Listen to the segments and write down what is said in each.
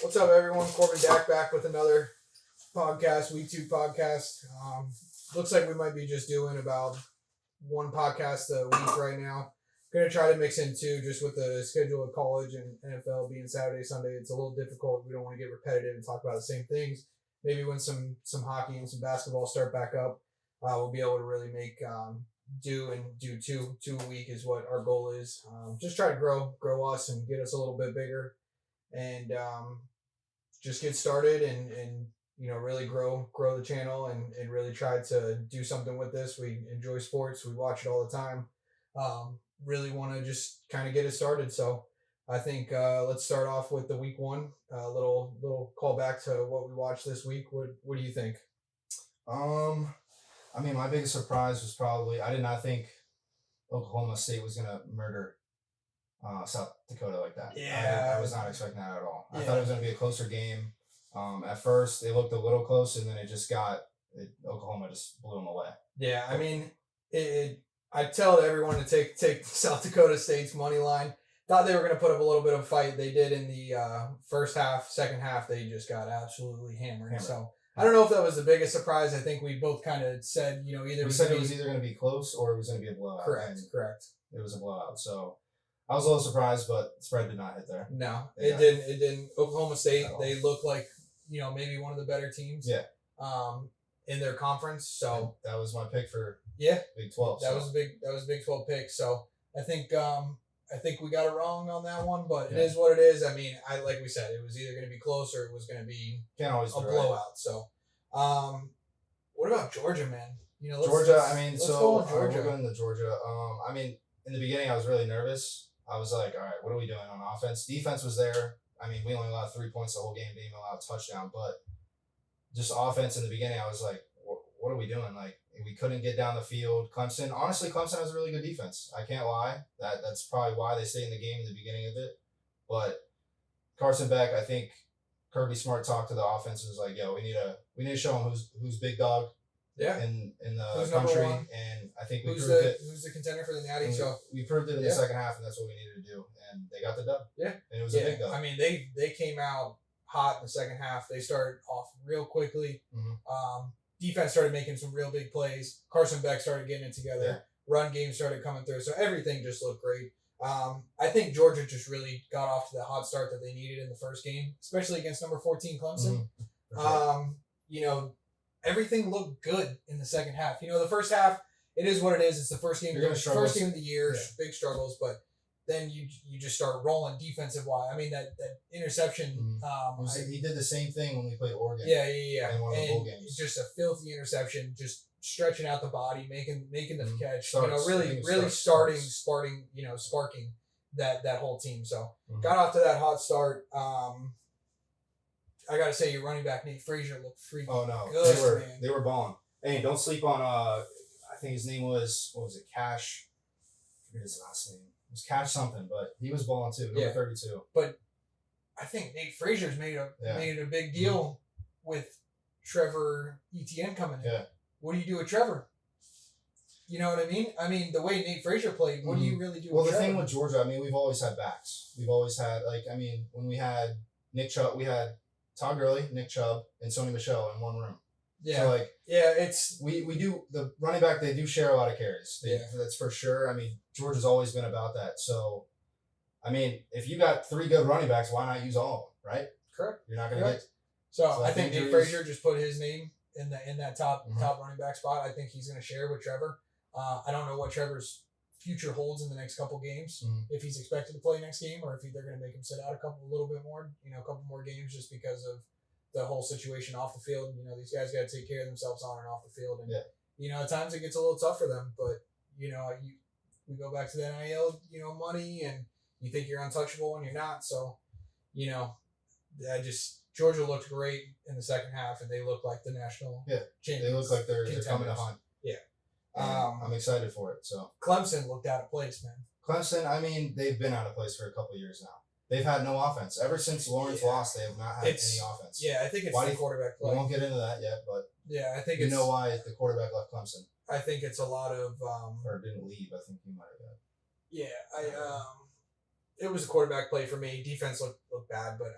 What's up, everyone? Corbin Dak back with another podcast, week 2 podcast. Looks like we might be just doing about one podcast a week right now. Going to try to mix in two, just with the schedule of college and NFL being Saturday, Sunday. It's a little difficult. We don't want to get repetitive and talk about the same things. Maybe when some hockey and some basketball start back up, we'll be able to really make do two a week is what our goal is. Just try to grow us and get us a little bit bigger, and just get started and really grow the channel and really try to do something with this. We enjoy sports. We watch it all the time. Really want to just kind of get it started. So I think let's start off with the week 1. A little callback to what we watched this week. What do you think? My biggest surprise was probably I did not think Oklahoma State was gonna murder South Dakota like that. Yeah, I was not expecting that at all. Yeah. I thought it was gonna be a closer game. At first, they looked a little close, and then Oklahoma just blew them away. Yeah, I mean, I tell everyone to take South Dakota State's money line. Thought they were going to put up a little bit of a fight. They did in the first half. Second half, they just got absolutely hammered. So I don't know if that was the biggest surprise. I think we both kind of said, either we said it was either going to be close or it was going to be a blowout. Correct. It was a blowout. So I was a little surprised, but the spread did not hit there. No, it didn't. Oklahoma State, they look like maybe one of the better teams. Yeah. In their conference. So that was my pick for Big 12. That was a Big 12 pick. So I think we got it wrong on that one, but it is what it is. I mean, like we said, it was either going to be close or it was going to be a blowout. Right. So, what about Georgia, man? Let's go with Georgia. We're going to Georgia. In the beginning, I was really nervous. I was like, all right, what are we doing on offense? Defense was there. I mean, we only allowed 3 points the whole game, didn't even allow a touchdown, but just offense in the beginning, I was like, what are we doing? Like, we couldn't get down the field. Clemson has a really good defense. I can't lie. That's probably why they stayed in the game in the beginning of it. But Carson Beck, I think Kirby Smart talked to the offense and was like, yo, we need to show them who's big dog in the country. And I think we proved it. Who's the contender for the Natty? So we proved it in the second half, and that's what we needed to do. And they got the dub. Yeah. And it was a big dub. I mean, they came out hot in the second half. They started off real quickly. Mm-hmm. Defense started making some real big plays. Carson Beck started getting it together. Yeah. Run game started coming through. So everything just looked great. I think Georgia just really got off to the hot start that they needed in the first game, especially against number 14 Clemson. Mm-hmm. Everything looked good in the second half. The first half, it is what it is. It's the first game. First game of the year. Yeah. Big struggles, but then you just start rolling defensive wise. I mean, that interception. He did the same thing when we played Oregon. Yeah. In one of the bowl games. Just a filthy interception, just stretching out the body, making the catch. Sparking that whole team. So got off to that hot start. I gotta say, your running back Nate Frazier looked freaking good. They were balling. Hey, don't sleep on. I think his name was Cash. I forget his last name. It was Cash something, but he was balling too. Number 32. But I think Nate Frazier's made it a big deal with Trevor Etienne coming in. Yeah. What do you do with Trevor? You know what I mean? I mean, the way Nate Frazier played, what do you really do with Trevor? Well, the thing with Georgia, we've always had backs. We've always had, when we had Nick Chubb, we had Todd Gurley, Nick Chubb, and Sony Michel in one room. Yeah. So, we do, the running back, they do share a lot of carries. That's for sure. Georgia's always been about that. So, if you got 3 good running backs, why not use all of them, right? Correct. You're not going to get. So I think Nate Frazier just put his name in that top running back spot. I think he's going to share with Trevor. I don't know what Trevor's future holds in the next couple games. If he's expected to play next game, or if they're going to make him sit out a little bit more, a couple more games, just because of the whole situation off the field. These guys got to take care of themselves on and off the field, and at times it gets a little tough for them. But we go back to the NIL, money, and you think you're untouchable and you're not. So, Georgia looked great in the second half, and they look like the national champions. They look like they're coming to hunt. Yeah. I'm excited for it. So Clemson looked out of place, man. Clemson, they've been out of place for a couple of years now. They've had no offense. Ever since Lawrence lost, they have not had any offense. Yeah, I think it's the quarterback play. We won't get into that yet, but I think you know why the quarterback left Clemson. I think it's a lot of or didn't leave. I think he might have got. Yeah, it was a quarterback play for me. Defense looked bad, but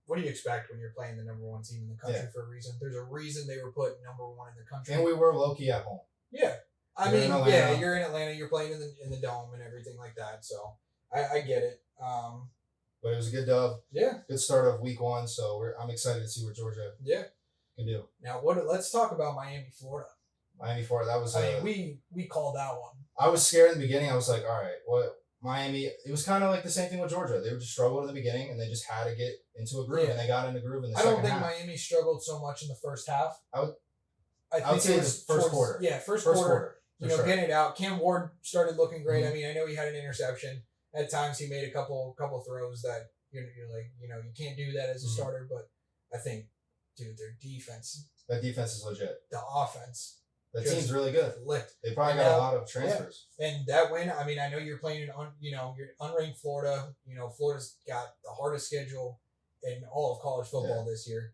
what do you expect when you're playing the number one team in the country for a reason? There's a reason they were put number one in the country. And we were low-key at home. Yeah. I You're mean, in Atlanta. yeah, you're in Atlanta. You're playing in the dome and everything like that. So I get it. But it was a good dub. Yeah. Good start of week 1. So I'm excited to see what Georgia can do. Now, let's talk about Miami, Florida. Miami, Florida. That was. I mean, we called that one. I was scared in the beginning. I was like, all right, what? Miami. It was kind of like the same thing with Georgia. They were just struggled in the beginning, and they just had to get into a groove, and they got in a groove in the second half. I don't think Miami struggled so much in the first half. I would think say it was the first quarter. Yeah, first quarter. Sure. Getting it out. Cam Ward started looking great. I mean, I know he had an interception. At times, he made a couple throws that you're like, you can't do that as a starter. But I think, dude, their defense. That defense is legit. The offense. The team's really good. Licked. They probably got a lot of transfers. Yeah. And that win, I mean, I know you're playing you're unranked Florida. Florida's got the hardest schedule in all of college football this year.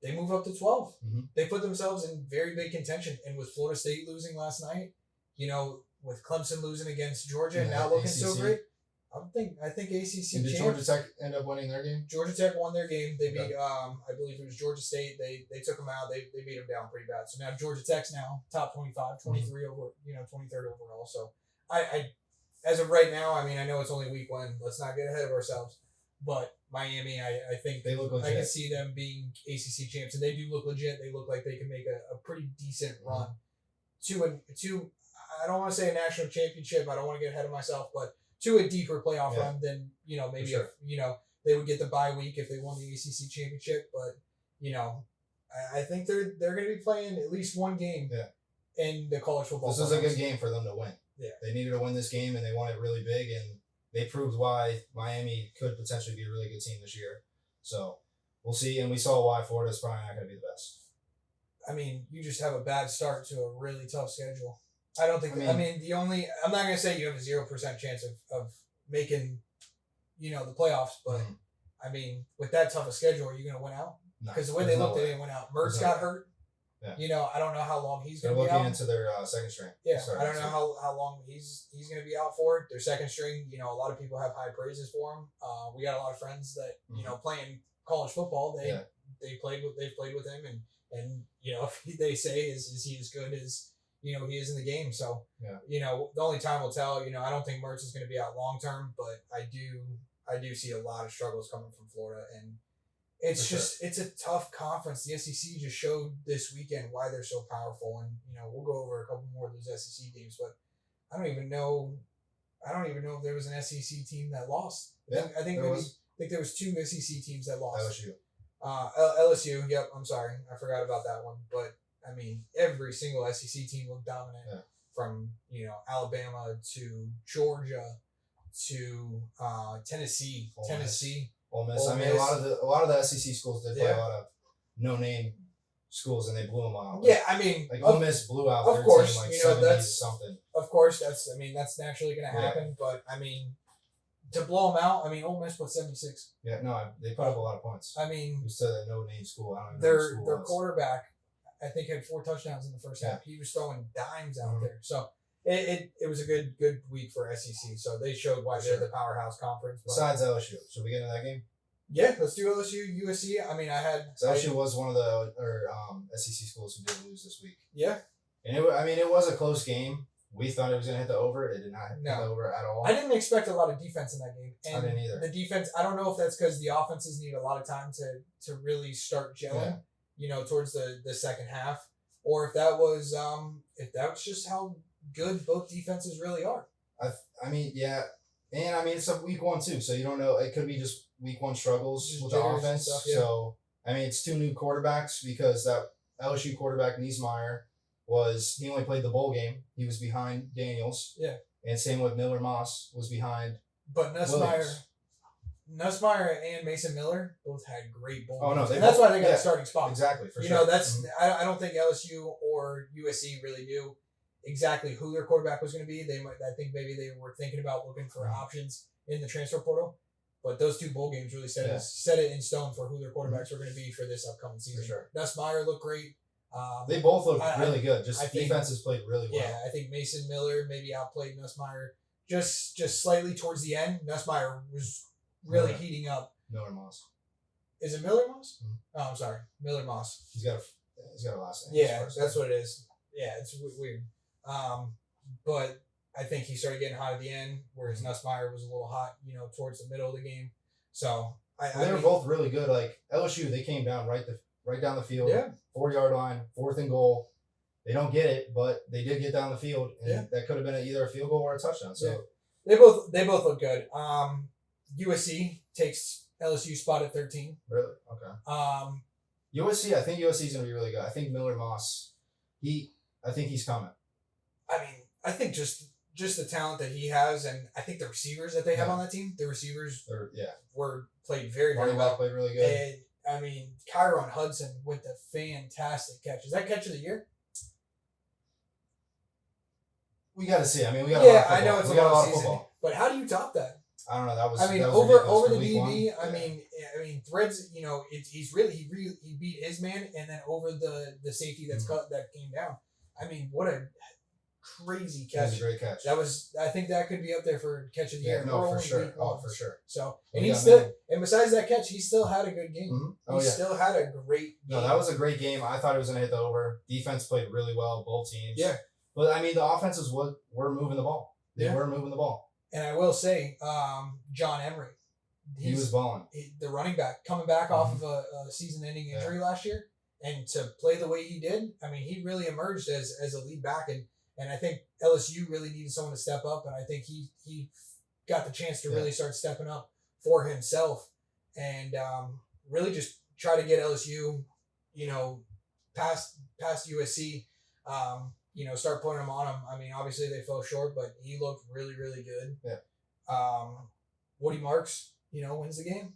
They move up to 12. Mm-hmm. They put themselves in very big contention. And with Florida State losing last night, with Clemson losing against Georgia and now looking so great, I think ACC. And did Georgia Tech end up winning their game? Georgia Tech won their game. They beat, I believe it was Georgia State. They took them out. They beat them down pretty bad. So now Georgia Tech's now top 25, 23 over, 23rd overall. So I as of right now, I mean, I know it's only week 1. Let's not get ahead of ourselves. But Miami, I think they look legit. I can see them being ACC champs, and they do look legit. They look like they can make a pretty decent run to I don't want to say a national championship. I don't want to get ahead of myself, but to a deeper playoff run than maybe sure. They would get the bye week if they won the ACC championship. But I think they're going to be playing at least one game in the college football. This was a good game for them to win. Yeah, they needed to win this game, and they won it really big, and they proved why Miami could potentially be a really good team this year. So we'll see, and we saw why Florida's probably not going to be the best. I mean, you just have a bad start to a really tough schedule. I don't think. I'm not going to say you have a 0% chance of making, the playoffs, but I mean, with that tough a schedule, are you going to win out? Because the way they looked, they didn't win out. Mertz got hurt. Yeah. I don't know how long he's going to be out. They're looking into their second string. Yeah, I don't know how long he's going to be out for. Their second string, a lot of people have high praises for him. We got a lot of friends that playing college football. They've played with him, and if they say is he as good as he is in the game. So the only time will tell. I don't think Mertz is going to be out long term, but I do see a lot of struggles coming from Florida, and it's it's a tough conference. The SEC just showed this weekend why they're so powerful, and we'll go over a couple more of those SEC games, but I don't even know if there was an SEC team that lost. I think there was 2 SEC teams that lost. LSU. Yep. I'm sorry, I forgot about that one. But I mean, every single SEC team looked dominant, from Alabama to Georgia to Tennessee. Ole Miss. I mean, a lot of the SEC schools did play a lot of no-name schools, and they blew them out. Yeah, I mean, like Ole Miss blew out. Of course, team, that's something. Of course, that's naturally going to happen. But I mean, to blow them out, I mean, Ole Miss put 76. Yeah, no, they put up a lot of points. I mean, it was to a no-name school. I don't even know their quarterback, I think, had 4 touchdowns in the first half. He was throwing dimes out there. So it was a good week for SEC. So they showed why they're the powerhouse conference. Besides LSU, should we get into that game? Yeah, let's do LSU, USC. I mean, LSU was one of the SEC schools who did lose this week. Yeah, and it was a close game. We thought it was going to hit the over. It did not hit the over at all. I didn't expect a lot of defense in that game. And I didn't either. The defense, I don't know if that's because the offenses need a lot of time to really start gelling, towards the second half, or if that was just how good both defenses really are. I mean, yeah. And I mean, it's a week 1 too, so you don't know. It could be just week 1 struggles just with the offense. Stuff, So I mean, it's 2 new quarterbacks because that LSU quarterback Niesmeyer he only played the bowl game. He was behind Daniels. Yeah. And same with Miller Moss was behind. But Nussmeier and Mason Miller both had great bowl games. No, and that's why they got a starting spot. Exactly. For sure. That's I don't think LSU or USC really knew exactly who their quarterback was going to be. I think maybe they were thinking about looking for options in the transfer portal. But those 2 bowl games really set it in stone for who their quarterbacks were going to be for this upcoming season. For sure. Nussmeier looked great. They both looked really good. Defenses played really well. Yeah, I think Mason Miller maybe outplayed Nussmeier just slightly towards the end. Nussmeier was really heating up. Miller Moss. Is it Miller Moss? Mhm. Oh, I'm sorry, Miller Moss. He's got a last name. Yeah, that's what it is. Yeah, it's weird. But I think he started getting hot at the end, whereas Nussmeier was a little hot, towards the middle of the game. So they were both really good. Like LSU, they came down right down the field, 4-yard line, 4th and goal. They don't get it, but they did get down the field, and that could have been either a field goal or a touchdown. So they both look good. USC takes LSU spot at 13. Really? Okay. USC, I think USC is going to be really good. I think Miller Moss, I think he's coming. I mean, I think just the talent that he has, and I think the receivers that they have on that team, the receivers were played very, very well. Played really good. And, I mean, Kyron Hudson with the fantastic catch. Is that catch of the year? We got to see. I mean, we got a lot of football. I know it's a lot of season, but how do you top that? I don't know. That was. I mean, that was over ridiculous the for DB. week one. I mean, Threads. He beat his man, and then over the safety that came down. I mean, what a crazy catch! That was a great catch. I think that could be up there for catch of the year. No, for sure. For sure. So, and and besides that catch, he still had a good game. Mm-hmm. He still had a great game. No, that was a great game. I thought it was going to hit the over. Defense played really well, both teams. Yeah. But, I mean, the offense is what were moving the ball. They were moving the ball. And I will say, John Emery. He was balling. The running back coming back off of a season-ending injury last year. And to play the way he did, I mean, he really emerged as a lead back. And I think LSU really needed someone to step up. And I think he got the chance to really start stepping up for himself. And really just try to get LSU, past USC. Start putting them on him. I mean, obviously they fell short, but he looked really, really good. Yeah. Woody Marks, wins the game.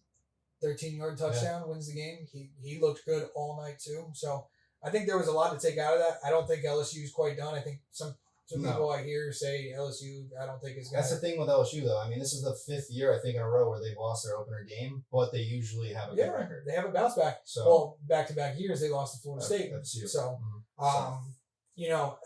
13-yard touchdown, wins the game. He looked good all night too. So I think there was a lot to take out of that. I don't think LSU is quite done. I think some people I hear say LSU, I don't think is going to. That's the thing with LSU, though. I mean, this is the 5th year, I think, in a row where they've lost their opener game, but they usually have a good record. They have a bounce back. So, back-to-back years, they lost to Florida State. So,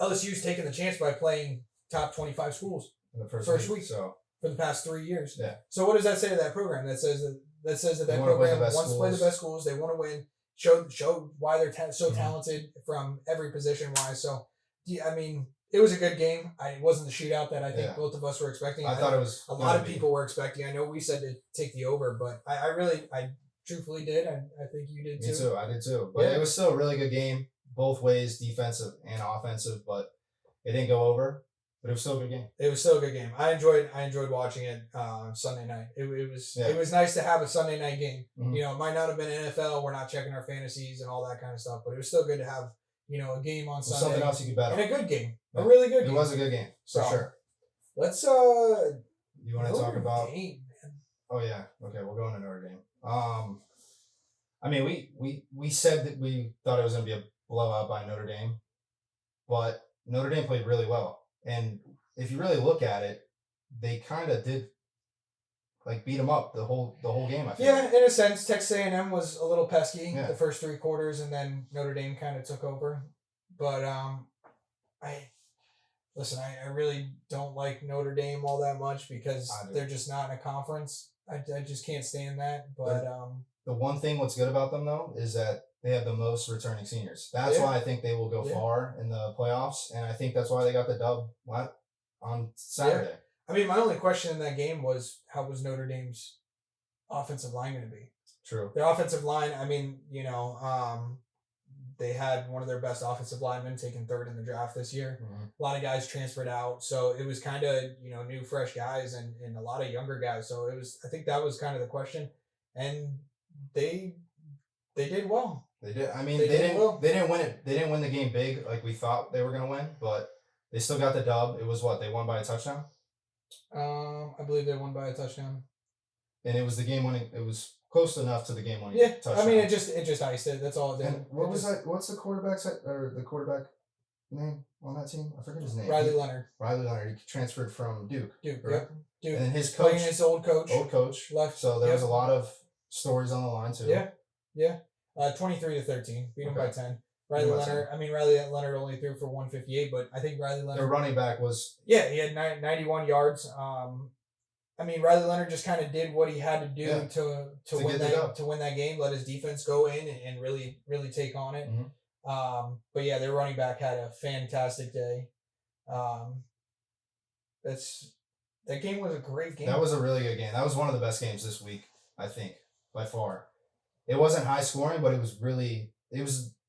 LSU's taken the chance by playing top 25 schools in the first week. So for the past 3 years. Yeah. So what does that say to that program? That says that program wants to play the best schools. They want to win. Show why they're so talented from every position wise. So, I mean, it was a good game. It wasn't the shootout that I think both of us were expecting. I thought it was a lot of people were expecting. I know we said to take the over, but I truthfully did. I think you did too. Me too. I did too. But it was still a really good game, both ways, defensive and offensive. But it didn't go over. But it was still a good game. It was still a good game. I enjoyed watching it Sunday night. It was nice to have a Sunday night game. Mm-hmm. It might not have been NFL. We're not checking our fantasies and all that kind of stuff, but it was still good to have a game on Sunday. Something else you could bet on. And a good game. A really good game. It was a good game for sure. Let's You want to talk about? Dame, man. Oh yeah. Okay, we'll go into Notre Dame. I mean, we said that we thought it was going to be a blowout by Notre Dame, but Notre Dame played really well. And if you really look at it, they kind of did beat them up the whole game. I think. Yeah, in a sense, Texas A&M was a little pesky the first 3 quarters, and then Notre Dame kind of took over. But I really don't like Notre Dame all that much because they're just not in a conference. I just can't stand that. But the one thing what's good about them though is that they have the most returning seniors. That's why I think they will go far in the playoffs, and I think that's why they got the dub on Saturday. Yeah. I mean, my only question in that game was how was Notre Dame's offensive line going to be? True. Their offensive line, I mean, they had one of their best offensive linemen taken 3rd in the draft this year. Mm-hmm. A lot of guys transferred out, so it was kind of new, fresh guys and a lot of younger guys. So I think that was kind of the question, and they did well. They did. I mean, they didn't win it. They didn't win the game big like we thought they were going to win, but they still got the dub. It was they won by a touchdown. I believe they won by a touchdown. And it was the game winning. It was close enough to the game winning touchdown. I mean, it just iced it. That's all it did. And was that? What's the quarterback name on that team? I forget his name. Riley Leonard. He transferred from Duke. Duke. And then his coach, playing his old coach, left. So there was a lot of stories on the line too. Yeah. 23-13, beat him by 10. Riley Leonard only threw for 158, but I think Riley Leonard. Their running back was. Yeah, he had 91 yards. I I mean, Riley Leonard just kind of did what he had to do Yeah. to To win get the that dub. to win that game. Let his defense go in and really take on it. But yeah, their running back had a fantastic day. That game was a great game. That was a really good game. That was one of the best games this week, I think, by far. It wasn't high scoring, but it was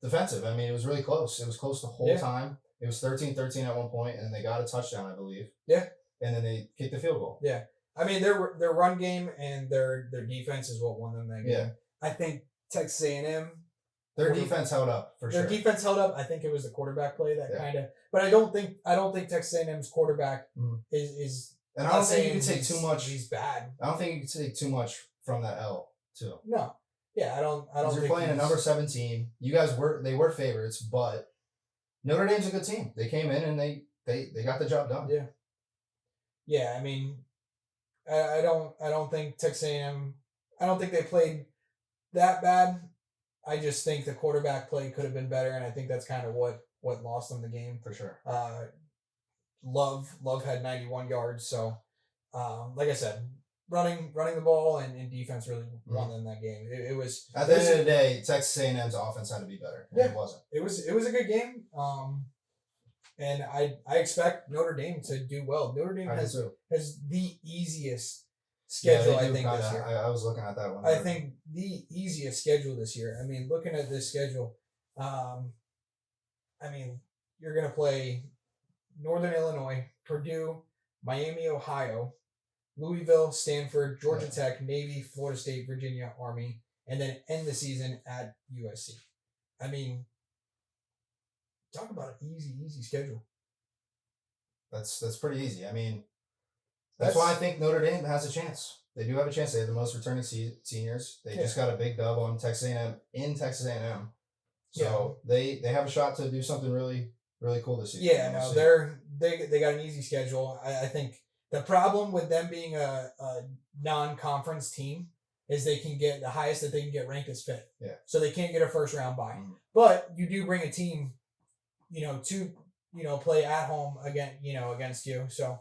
defensive. I mean, it was really close. It was close the whole time. It was 13-13 at one point, and they got a touchdown, I believe. Yeah. And then they kicked the field goal. Yeah. I mean, their run game and their defense is what won them that game. Yeah. I think Texas A&M. Their defense held up for sure. Their defense held up. I think it was the quarterback play that kind of. But I don't think Texas A&M's quarterback is. And I don't think you can take too much. He's bad. I don't think you can take too much from that L too. No. Yeah, I don't. You're playing a number 7 team. You guys were favorites, but Notre Dame's a good team. They came in and they got the job done. Yeah. Yeah, I mean, I don't think Texas A&M. I don't think they played that bad. I just think the quarterback play could have been better, and I think that's kind of what lost them the game. For sure. Love had 91 yards, so like I said, running the ball and defense really won them that game. It was at the end of the day, Texas A&M's offense had to be better. And it wasn't. It was a good game. And I expect Notre Dame to do well. Notre Dame has the easiest schedule, I think, this year. I was looking at that one. I think the easiest schedule this year. I mean, looking at this schedule, I mean, you're going to play Northern Illinois, Purdue, Miami, Ohio, Louisville, Stanford, Georgia Tech, Navy, Florida State, Virginia, Army, and then end the season at USC. I mean, talk about an easy schedule. That's pretty easy. I mean, that's why I think Notre Dame has a chance. They do have a chance. They have the most returning seniors. They just got a big dub on Texas A&M in Texas A&M. So they have a shot to do something really, really cool this season. Yeah, no, they got an easy schedule. I think the problem with them being a non-conference team is they can get the highest that they can get ranked is 5th. Yeah. So they can't get a first round bye. But you do bring a team, to play at home against you. So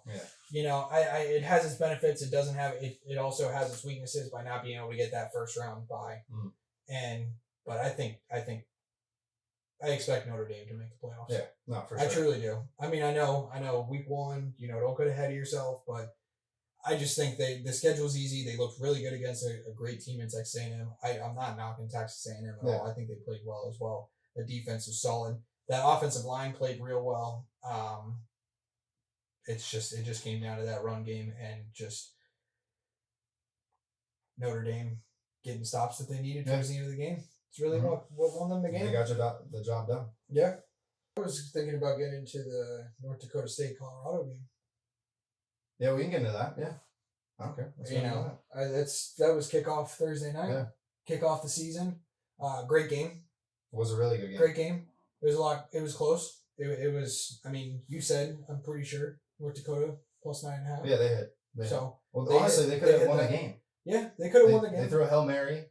it has its benefits. It doesn't have it also has its weaknesses by not being able to get that first round bye. But I expect Notre Dame to make the playoffs. Yeah, no, for sure. I truly do. I mean, I know week 1, don't get ahead of yourself, but I just think the schedule's easy. They looked really good against a great team in Texas A&M. I'm not knocking Texas A&M at all. I think they played well as well. The defense is solid. That offensive line played real well. It just came down to that run game and just Notre Dame getting stops that they needed towards the end of the game. It's really what won them the game. They got the job done. Yeah. I was thinking about getting into the North Dakota State Colorado game. Yeah, we can get into that. Yeah. I don't care. That was kickoff Thursday night. Yeah. Kick off the season. Great game. It was a really good game. Great game. It was a lot. It was close. It was. I mean, you said. I'm pretty sure North Dakota plus 9.5. Yeah, they hit. Honestly, they could have won the game. Yeah, they could have won the game. They threw a Hail Mary.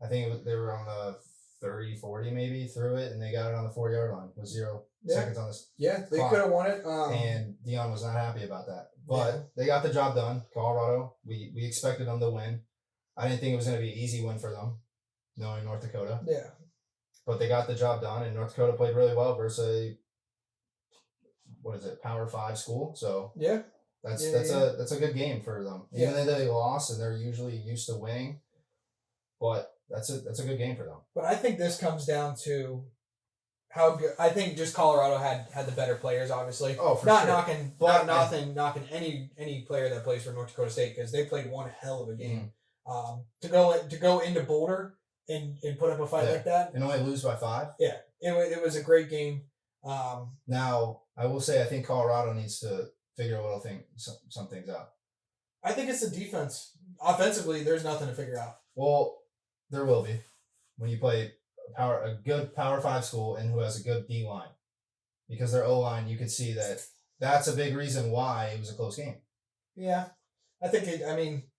I think they were on the 30, 40 maybe, threw it, and they got it on the 4-yard line with 0 seconds on this. Yeah, they could have won it. And Dion was not happy about that. But they got the job done. Colorado, we expected them to win. I didn't think it was going to be an easy win for them, knowing North Dakota. Yeah. But they got the job done, and North Dakota played really well versus Power 5 school. So yeah, that's a good game for them. Even though they lost, and they're usually used to winning, but that's a good game for them. But I think this comes down to how good. I think just Colorado had the better players, obviously. Oh, for not sure. knocking any player that plays for North Dakota State because they played one hell of a game. To go into Boulder and put up a fight like that and only lose by 5. Yeah, it was a great game. Now I will say I think Colorado needs to figure some things out. I think it's the defense. Offensively, there's nothing to figure out. Well, there will be when you play a good Power 5 school and who has a good D line, because their O line, you could see that's a big reason why it was a close game. Yeah, I think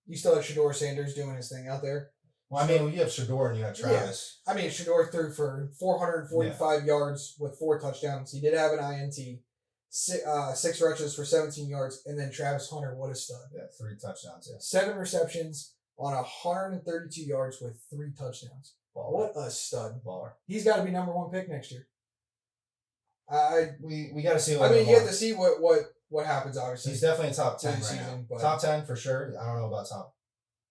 you still have Shedeur Sanders doing his thing out there. Well, you have Shedeur and you have Travis. Yeah. Shedeur threw for 445 yards with 4 touchdowns. He did have an INT. six rushes for 17 yards, and then Travis Hunter, what a stud. Yeah, 3 touchdowns. Yeah. 7 receptions on 132 yards with 3 touchdowns. Baller. What a stud. Baller. He's got to be number 1 pick next year. We got to see. I mean, you have to see what happens. Obviously, he's definitely top 10 This right season, now. but- Top 10 for sure. I don't know about top.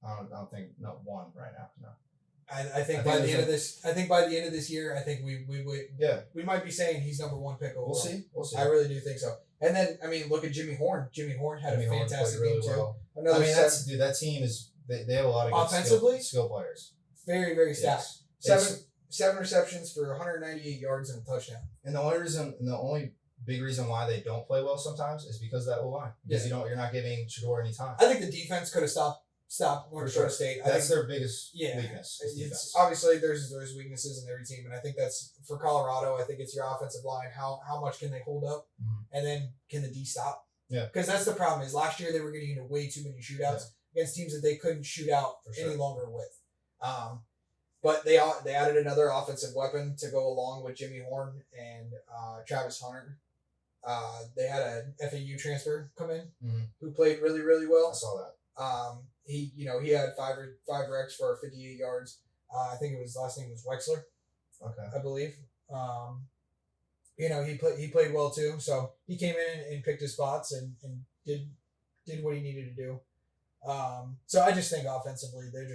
I don't think no 1 right now. No. I think by the end of this, year, I think we might be saying he's number 1 pick overall. We'll see. I really do think so. And then I mean, look at Jimmy Horn. Jimmy Horn had Jimmy a Horn fantastic played game really too. well. Another I mean, seven, that team is they have a lot of good Offensively? skill players. very very stacked. Yes. Seven receptions for 198 yards and a touchdown. And the only big reason why they don't play well sometimes is because of that O-line. Because you're not giving Shador any time. I think the defense could have stopped North Dakota State. I That's think, their biggest weakness. Is It's, defense. obviously, there's weaknesses in every team, and I think that's for Colorado. I think it's your offensive line. How much can they hold up, and then can the D stop? Yeah. Because that's the problem. Is last year they were getting into way too many shootouts against teams that they couldn't shoot out any longer with. But they added another offensive weapon to go along with Jimmy Horn and Travis Hunter. They had a FAU transfer come in who played really really well. I saw that. He had five recs for 58 yards. I think his last name was Wexler, Okay. I believe. He played well too. So he came in and picked his spots and did what he needed to do. So I just think offensively they're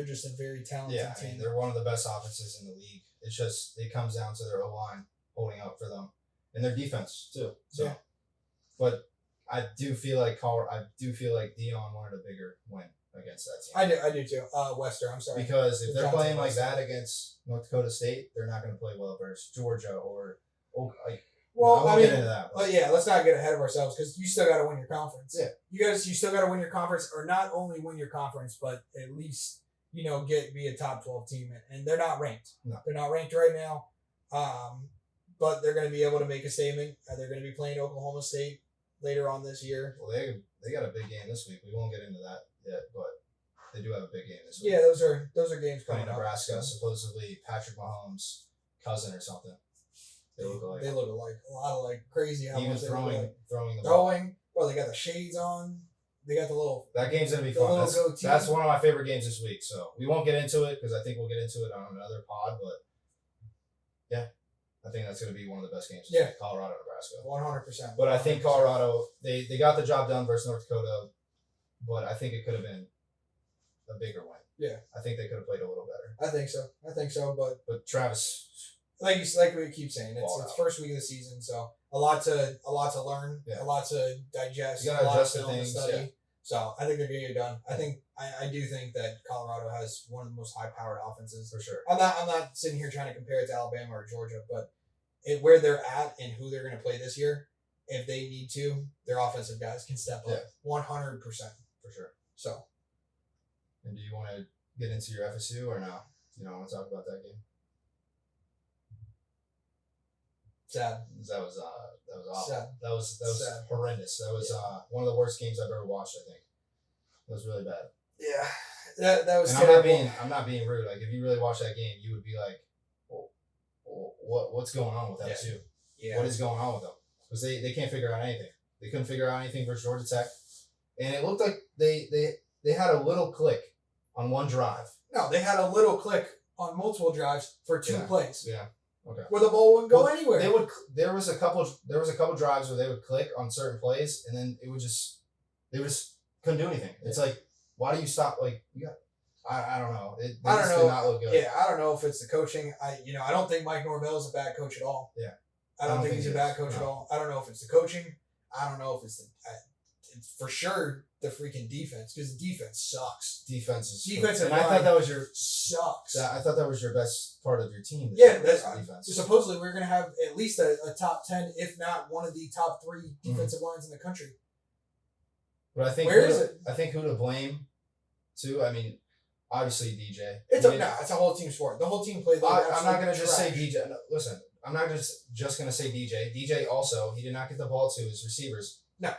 just a very talented team. I mean, they're one of the best offenses in the league. It's just it comes down to their O-line holding up for them and their defense too. So, but I do feel like Dion wanted a bigger win against that team. I do too. Wester, I'm sorry. Because if they're Johnson playing like Wester. that against North Dakota State, they're not going to play well versus Georgia or Well, I won't get into that. But yeah, let's not get ahead of ourselves because you still got to win your conference. Yeah, you still got to win your conference, or not only win your conference, but at least be a top 12 team, and they're not ranked. No, they're not ranked right now. But they're going to be able to make a statement. They're going to be playing Oklahoma State later on this year. Well, they got a big game this week. We won't get into that yet, but they do have a big game this week. Yeah, those are games coming playing up. Nebraska, supposedly Patrick Mahomes' cousin or something. They look alike. They look alike. A lot of like crazy. How Even much they look alike. throwing the ball. Well, they got the shades on. They got the little. That game's gonna be the fun. little goatee. That's one of my favorite games this week. So we won't get into it because I think we'll get into it on another pod. But yeah, I think that's gonna be one of the best games. This week, Colorado, Nebraska. 100%. But I think Colorado they got the job done versus North Dakota, but I think it could have been a bigger win. Yeah, I think they could have played a little better. I think so. But Travis. Like we keep saying, it's first week of the season, so a lot to learn, a lot to digest, you gotta a lot adjust to to film things, to study. yeah. So I think they're gonna get it done. I do think that Colorado has one of the most high powered offenses. For sure. I'm not sitting here trying to compare it to Alabama or Georgia, but where they're at and who they're gonna play this year, if they need to, their offensive guys can step up 100% for sure. So. And do you want to get into your FSU or no? You don't want to talk about that game? Sad. That was awful. Sad. That was Sad. horrendous. That was one of the worst games I've ever watched. I think it was really bad. Yeah, that was. And terrible. I'm not being rude. Like if you really watch that game, you would be like, what's going on with FSU? Yeah. What is going on with them? Because they can't figure out anything. They couldn't figure out anything versus Georgia Tech, and it looked like they had a little click on one drive. No, they had a little click on multiple drives for 2 plays. Yeah. Okay. Where the ball wouldn't go anywhere. There was a couple drives where they would click on certain plays and then they would just couldn't do anything. It's like, why do you stop? Like I don't know. I don't know. Did not look good. Yeah, I don't know if it's the coaching. I don't think Mike Norvell is a bad coach at all. Yeah. I don't think he's a bad coach at all. I don't know if it's the coaching. I don't know if it's it's for sure the freaking defense, because the defense sucks. Defensive line, I thought that was sucks. I thought that was your best part of your team. That's defense. Supposedly we're gonna have at least a top 10, if not one of the top 3 defensive lines in the country. But I think I think who to blame too. I mean, obviously DJ. It's a whole team sport. The whole team played. I'm not gonna just say DJ. No, listen, I'm not just gonna say DJ. DJ also, he did not get the ball to his receivers. No.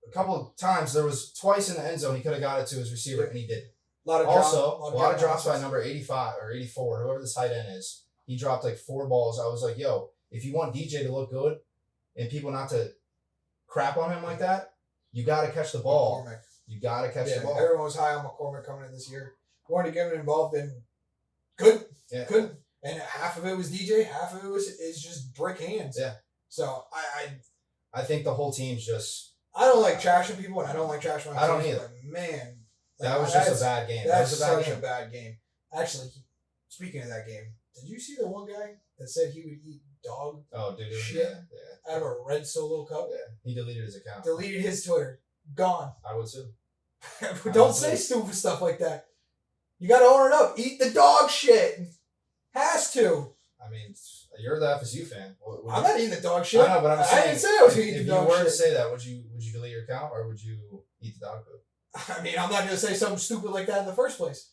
A couple of times, there was twice in the end zone he could have got it to his receiver and he didn't. A lot of drops by number 85 or 84, whoever the tight end is. He dropped like 4 balls. I was like, yo, if you want DJ to look good and people not to crap on him like that, you got to catch the ball. McCormick. You got to catch the ball. Everyone was high on McCormick coming in this year. Wanted to get him involved in, couldn't. Yeah. Couldn't. And half of it was DJ, half of it is just brick hands. Yeah. So I think the whole team's just. I don't like trashing people, and I don't like trashing my I don't teams, either. but man, That was just a bad game. That That's was a bad such game. a bad game. Actually, speaking of that game, did you see the one guy that said he would eat dog Oh, dude. shit Yeah. out of a red Solo cup? Yeah. He deleted his account. Deleted his Twitter. Gone. I would too. Don't say stupid stuff like that. You gotta own it up. Eat the dog shit. Has to. I mean, you're the FSU fan. I'm not eating the dog shit. I know, but I'm saying. I didn't say I was gonna eat If the you dog were to shit. say that, would you delete your account or would you eat the dog food? I mean, I'm not gonna say something stupid like that in the first place.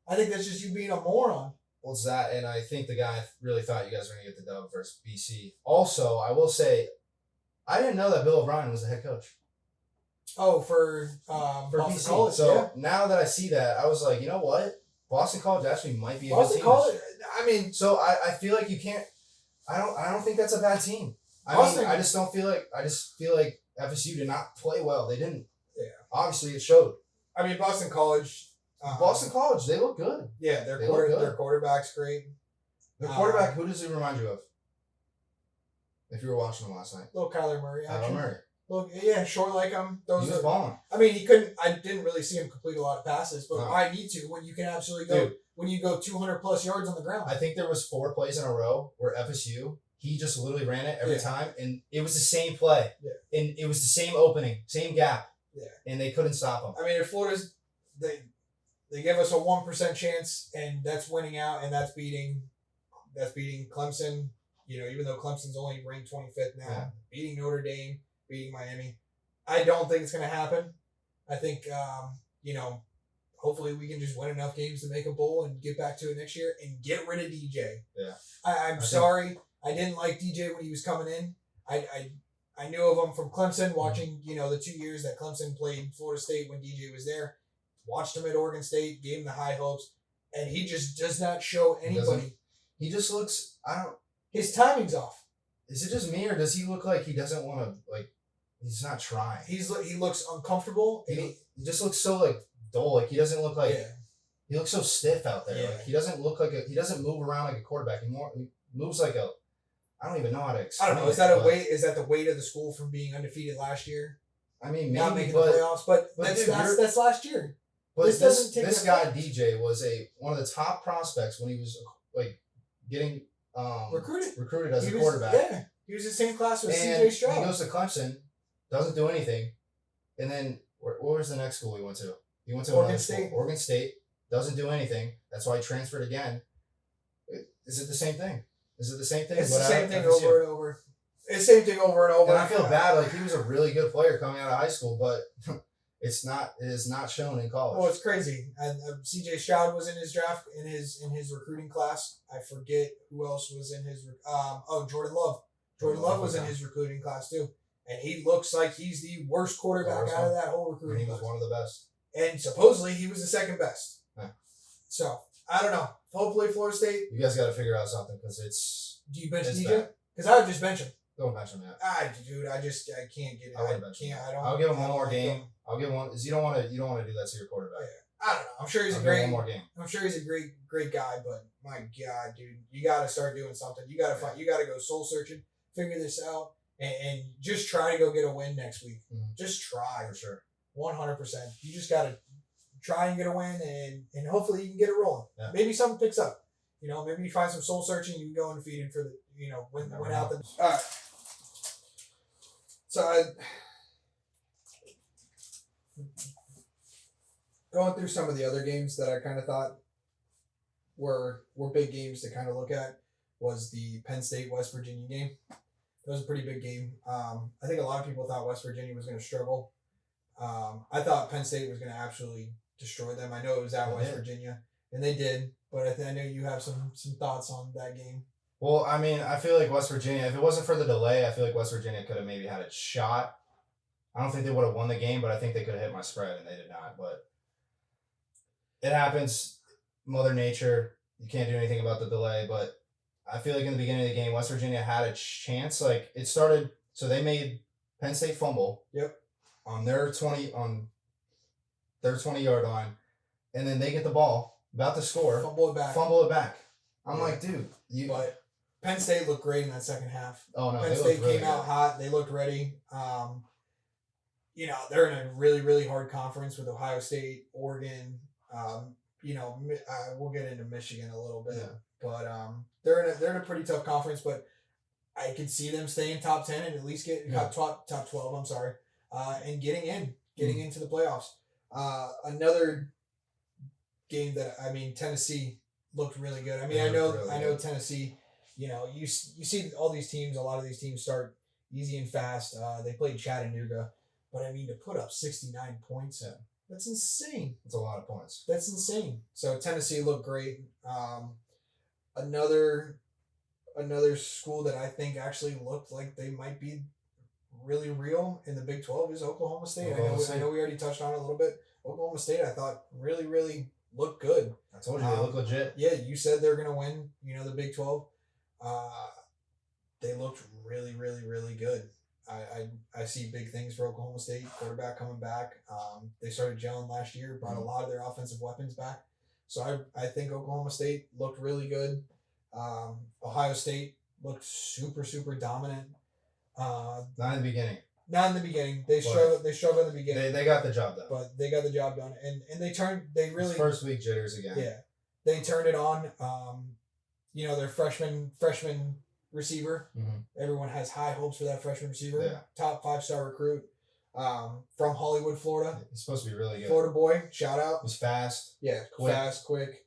I think that's just you being a moron. Well, it's that, and I think the guy really thought you guys were going to get the dub versus BC. Also, I will say, I didn't know that Bill O'Brien was the head coach Oh, for Boston BC. College, So yeah. now that I see that, I was like, you know what? Boston College actually might be a Boston good team. College. I mean, So I feel like you can't. I don't think that's a bad team. Boston- I just don't feel like. I just feel like FSU did not play well. They didn't. Yeah. Obviously, it showed. Boston College. Boston College, they look good. Yeah, They look good. their quarterback's great. The quarterback, who does he remind you of? If you were watching him last night, Little Kyler Murray. Kyler Action. Murray. Look, yeah, short like him. He was balling. I mean, he couldn't. I didn't really see him complete a lot of passes, but No. I need to when you can absolutely go. Dude. When you go 200 plus yards on the ground. I think there was 4 plays in a row where FSU, he just literally ran it every Yeah. time, and it was the same play, Yeah. and it was the same opening, same gap, Yeah. and they couldn't stop him. I mean, if Florida's they give us a 1% chance, and that's winning out, and that's beating Clemson. Even though Clemson's only ranked 25th now, Yeah. beating Notre Dame, beating Miami. I don't think it's going to happen. I think hopefully we can just win enough games to make a bowl and get back to it next year and get rid of DJ. Yeah. I'm sorry. I didn't like DJ when he was coming in. I knew of him from Clemson, watching, the 2 years that Clemson played Florida State when DJ was there. Watched him at Oregon State, gave him the high hopes, and he just does not show anybody. He just looks. His timing's off. Is it just me or does he look like he doesn't want to He's not trying. He looks uncomfortable. And He just looks so dull. He doesn't look like. yeah. He looks so stiff out there. Yeah. He doesn't look like he doesn't move around like a quarterback. He moves like a. I don't even know how to I explain. don't know. Is that weight? Is that the weight of the school from being undefeated last year? I mean, Not maybe, making the but playoffs, but dude, that's last year. But This doesn't take this that guy DJ was one of the top prospects when he was getting recruited as a quarterback. Yeah, he was the same class with And CJ Stroud. he goes to Clemson, doesn't do anything, and then what was the next school he went to? He went to Oregon another school. State. Oregon State doesn't do anything. That's why he transferred again. Is it the same thing? Is it the same thing? It's the But same thing FSU. over and over. It's the same thing over and over. And I feel bad. He was a really good player coming out of high school, but it is not shown in college. Well, it's crazy. And CJ Stroud was in his draft in his recruiting class. I forget who else was in his. Jordan Love. Jordan Love was in his recruiting class too, and he looks like he's the worst quarterback out of that whole And recruiting he was class. one of the best. And supposedly he was the second best. Yeah. So I don't know. Hopefully Florida State. You guys got to figure out something because Do you bench It's DJ? bad. Because I would just bench him. Don't mention that. I can't get it. I wouldn't bench him. can't. I don't. I'll give him I one don't more like game. him. I'll give one. You don't want to do that to your quarterback. I don't know. I'm sure he's I'll a give him great. one more game. I'm sure he's a great guy, but my God, dude, you got to start doing something. You got to find. You got to go soul searching, figure this out, and just try to go get a win next week. Mhm. Just try For sure. 100%. You just got to try and get a win, and hopefully you can get it rolling. Yeah. Maybe something picks up. Maybe you find some soul searching. You can go undefeated for the win Never out the. know. All right. So going through some of the other games that I kind of thought were big games to kind of look at was the Penn State West Virginia game. That was a pretty big game. I think a lot of people thought West Virginia was going to struggle. I thought Penn State was going to absolutely destroy them. I know it was at They West did. Virginia, and they did. But I know you have some thoughts on that game. Well, I mean, I feel like West Virginia, if it wasn't for the delay, I feel like West Virginia could have maybe had a shot. I don't think they would have won the game, but I think they could have hit my spread, and they did not. But it happens. Mother Nature. You can't do anything about the delay. But I feel like in the beginning of the game, West Virginia had a chance. It started So they made Penn State fumble. Yep. On their 20-yard line, and then they get the ball about to score. Fumble it back. I'm like, dude, But Penn State looked great in that second half. Oh no, Penn State came out hot. They looked ready. They're in a really, really hard conference with Ohio State, Oregon. We'll get into Michigan a little bit, but they're in a pretty tough conference. But I could see them staying top 10 and at least get top 12. I'm sorry, and getting into the playoffs. Another game that Tennessee looked really good. I know Tennessee. You see all these teams. A lot of these teams start easy and fast. They played Chattanooga, but to put up 69 points, that's insane. That's a lot of points. That's insane. So Tennessee looked great. Another school that I think actually looked like they might be really real in the Big 12 is Oklahoma State. I know we already touched on it a little bit. Oklahoma State, I thought really, really looked good. I told you they look legit. Yeah, you said they're gonna win. The Big 12. They looked really, really, really good. I see big things for Oklahoma State. Quarterback coming back. They started gelling last year. Brought a lot of their offensive weapons back. So I think Oklahoma State looked really good. Ohio State looked super, super dominant. Not in the beginning. Not in the beginning. They struggled in the beginning. They got the job done. But they got the job done. And they really it's first week jitters again. Yeah. They turned it on. Their freshman receiver. Mm-hmm. Everyone has high hopes for that freshman receiver. Yeah. Top 5-star recruit. From Hollywood, Florida. He's supposed to be really good. Florida boy, shout out. He's fast. Yeah, quick.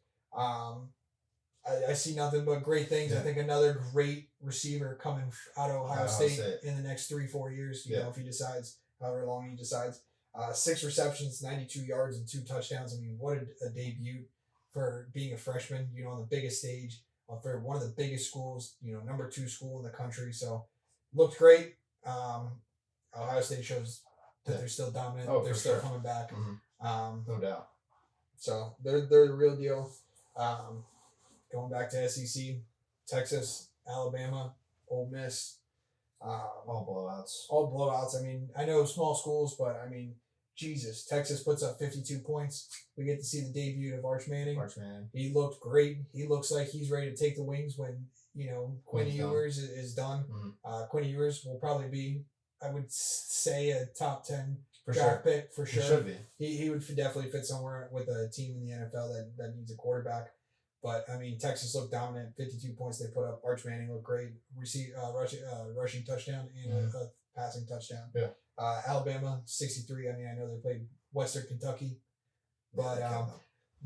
I see nothing but great things. Yeah. I think another great receiver coming out of Ohio State in the next 3-4 years. If he decides, however long he decides. 6 receptions, 92 yards, and 2 touchdowns. What a debut for being a freshman. On the biggest stage for one of the biggest schools. Number 2 school in the country. So looked great. Ohio State shows that they're still dominant. Oh, they're still coming back. Mm-hmm. No doubt. So they're the real deal. Going back to SEC, Texas, Alabama, Ole Miss. All blowouts. All blowouts. I know small schools, but Jesus. Texas puts up 52 points. We get to see the debut of Arch Manning. He looked great. He looks like he's ready to take the wings when, Quinn Ewers is done. Mm-hmm. Quinn Ewers will probably be, I would say, a top 10 for draft pick for sure. He should be. He would definitely fit somewhere with a team in the NFL that needs a quarterback. But Texas looked dominant. 52 points they put up. Arch Manning looked great. Rushing touchdown and a passing touchdown. Yeah. Alabama 63. I know they played Western Kentucky, but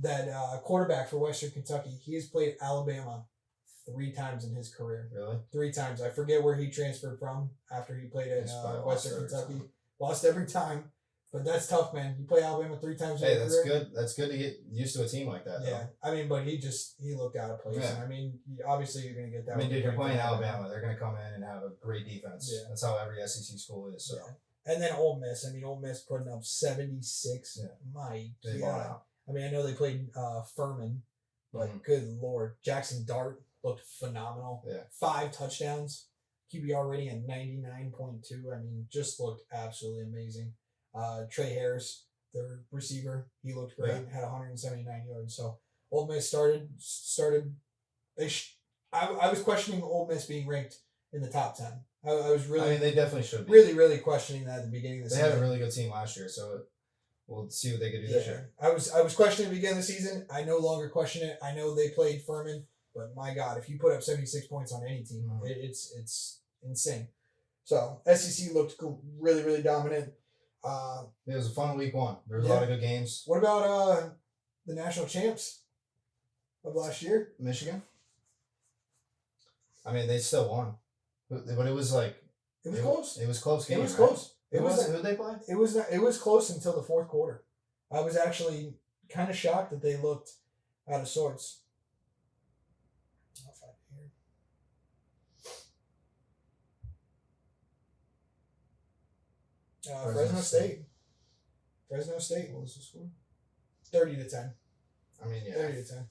that quarterback for Western Kentucky, he has played Alabama 3 times in his career. Really? 3 times. I forget where he transferred from after he played at Western Kentucky. Lost every time. But that's tough, man. You play Alabama 3 times in your career. Good. That's good to get used to a team like that. Yeah. Though. But he looked out of place. Yeah. And obviously you're going to get that. Dude, you're playing Alabama. They're going to come in and have a great defense. Yeah. That's how every SEC school is. So. Yeah. And then Ole Miss. Ole Miss putting up 76. Yeah. My they God. I know they played Furman, but good Lord. Jackson Dart looked phenomenal. Yeah. 5 touchdowns. QBR rating at 99.2. Just looked absolutely amazing. Trey Harris, their receiver, he looked great. Had 179 yards. So Ole Miss started. I was questioning Ole Miss being ranked in the top 10. I was really. They definitely should be. Really, really questioning that at the beginning of the season. They had a really good team last year, so we'll see what they could do this year. I was questioning at the beginning of the season. I no longer question it. I know they played Furman, but my God, if you put up 76 points on any team, it's insane. So SEC looked really, really dominant. It was a fun week 1. There was a lot of good games. What about the national champs of last year? Michigan. They still won, but it was like it was close. It was close game. It was close. Who they play? It was close until the 4th quarter. I was actually kind of shocked that they looked out of sorts. I'll find it here. Fresno State. Fresno State. What was the score? 30-10. 30-10.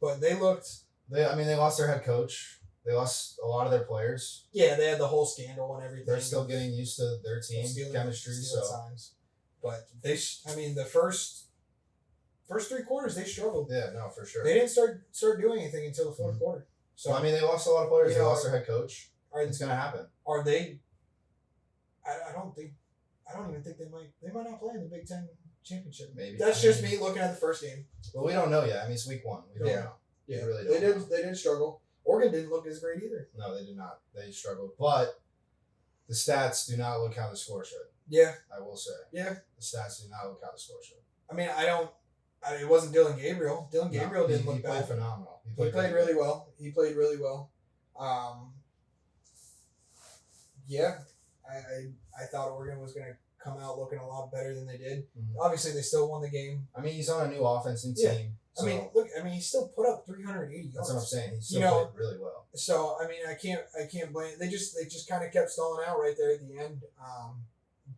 But they looked. They lost their head coach. They lost a lot of their players. Yeah, they had the whole scandal and everything. They're still getting used to their team chemistry. So signs. But the first 3 quarters they struggled. Yeah, no, for sure. They didn't start doing anything until the 4th quarter. So I mean, they lost a lot of players. They lost their head coach. It's gonna happen. Are they? I don't even think they might not play in the Big Ten championship. Maybe that's just me looking at the first game. Well, we don't know yet. I mean, it's week 1. We don't know. Yeah, we really don't know. They did struggle. Oregon didn't look as great either. No, they did not. They struggled, but the stats do not look how the score should. Yeah, I will say. Yeah, the stats do not look how the score should. I mean, it wasn't Dylan Gabriel. Dylan Gabriel didn't look bad. He played phenomenal. He played really well. He played really well. Yeah, I thought Oregon was going to come out looking a lot better than they did. Mm-hmm. Obviously, they still won the game. I mean, he's on a new offensive team. So I mean, he still put up 380 yards. That's what I'm saying. He still played really well. So I mean, I can't blame. They just kind of kept stalling out right there at the end.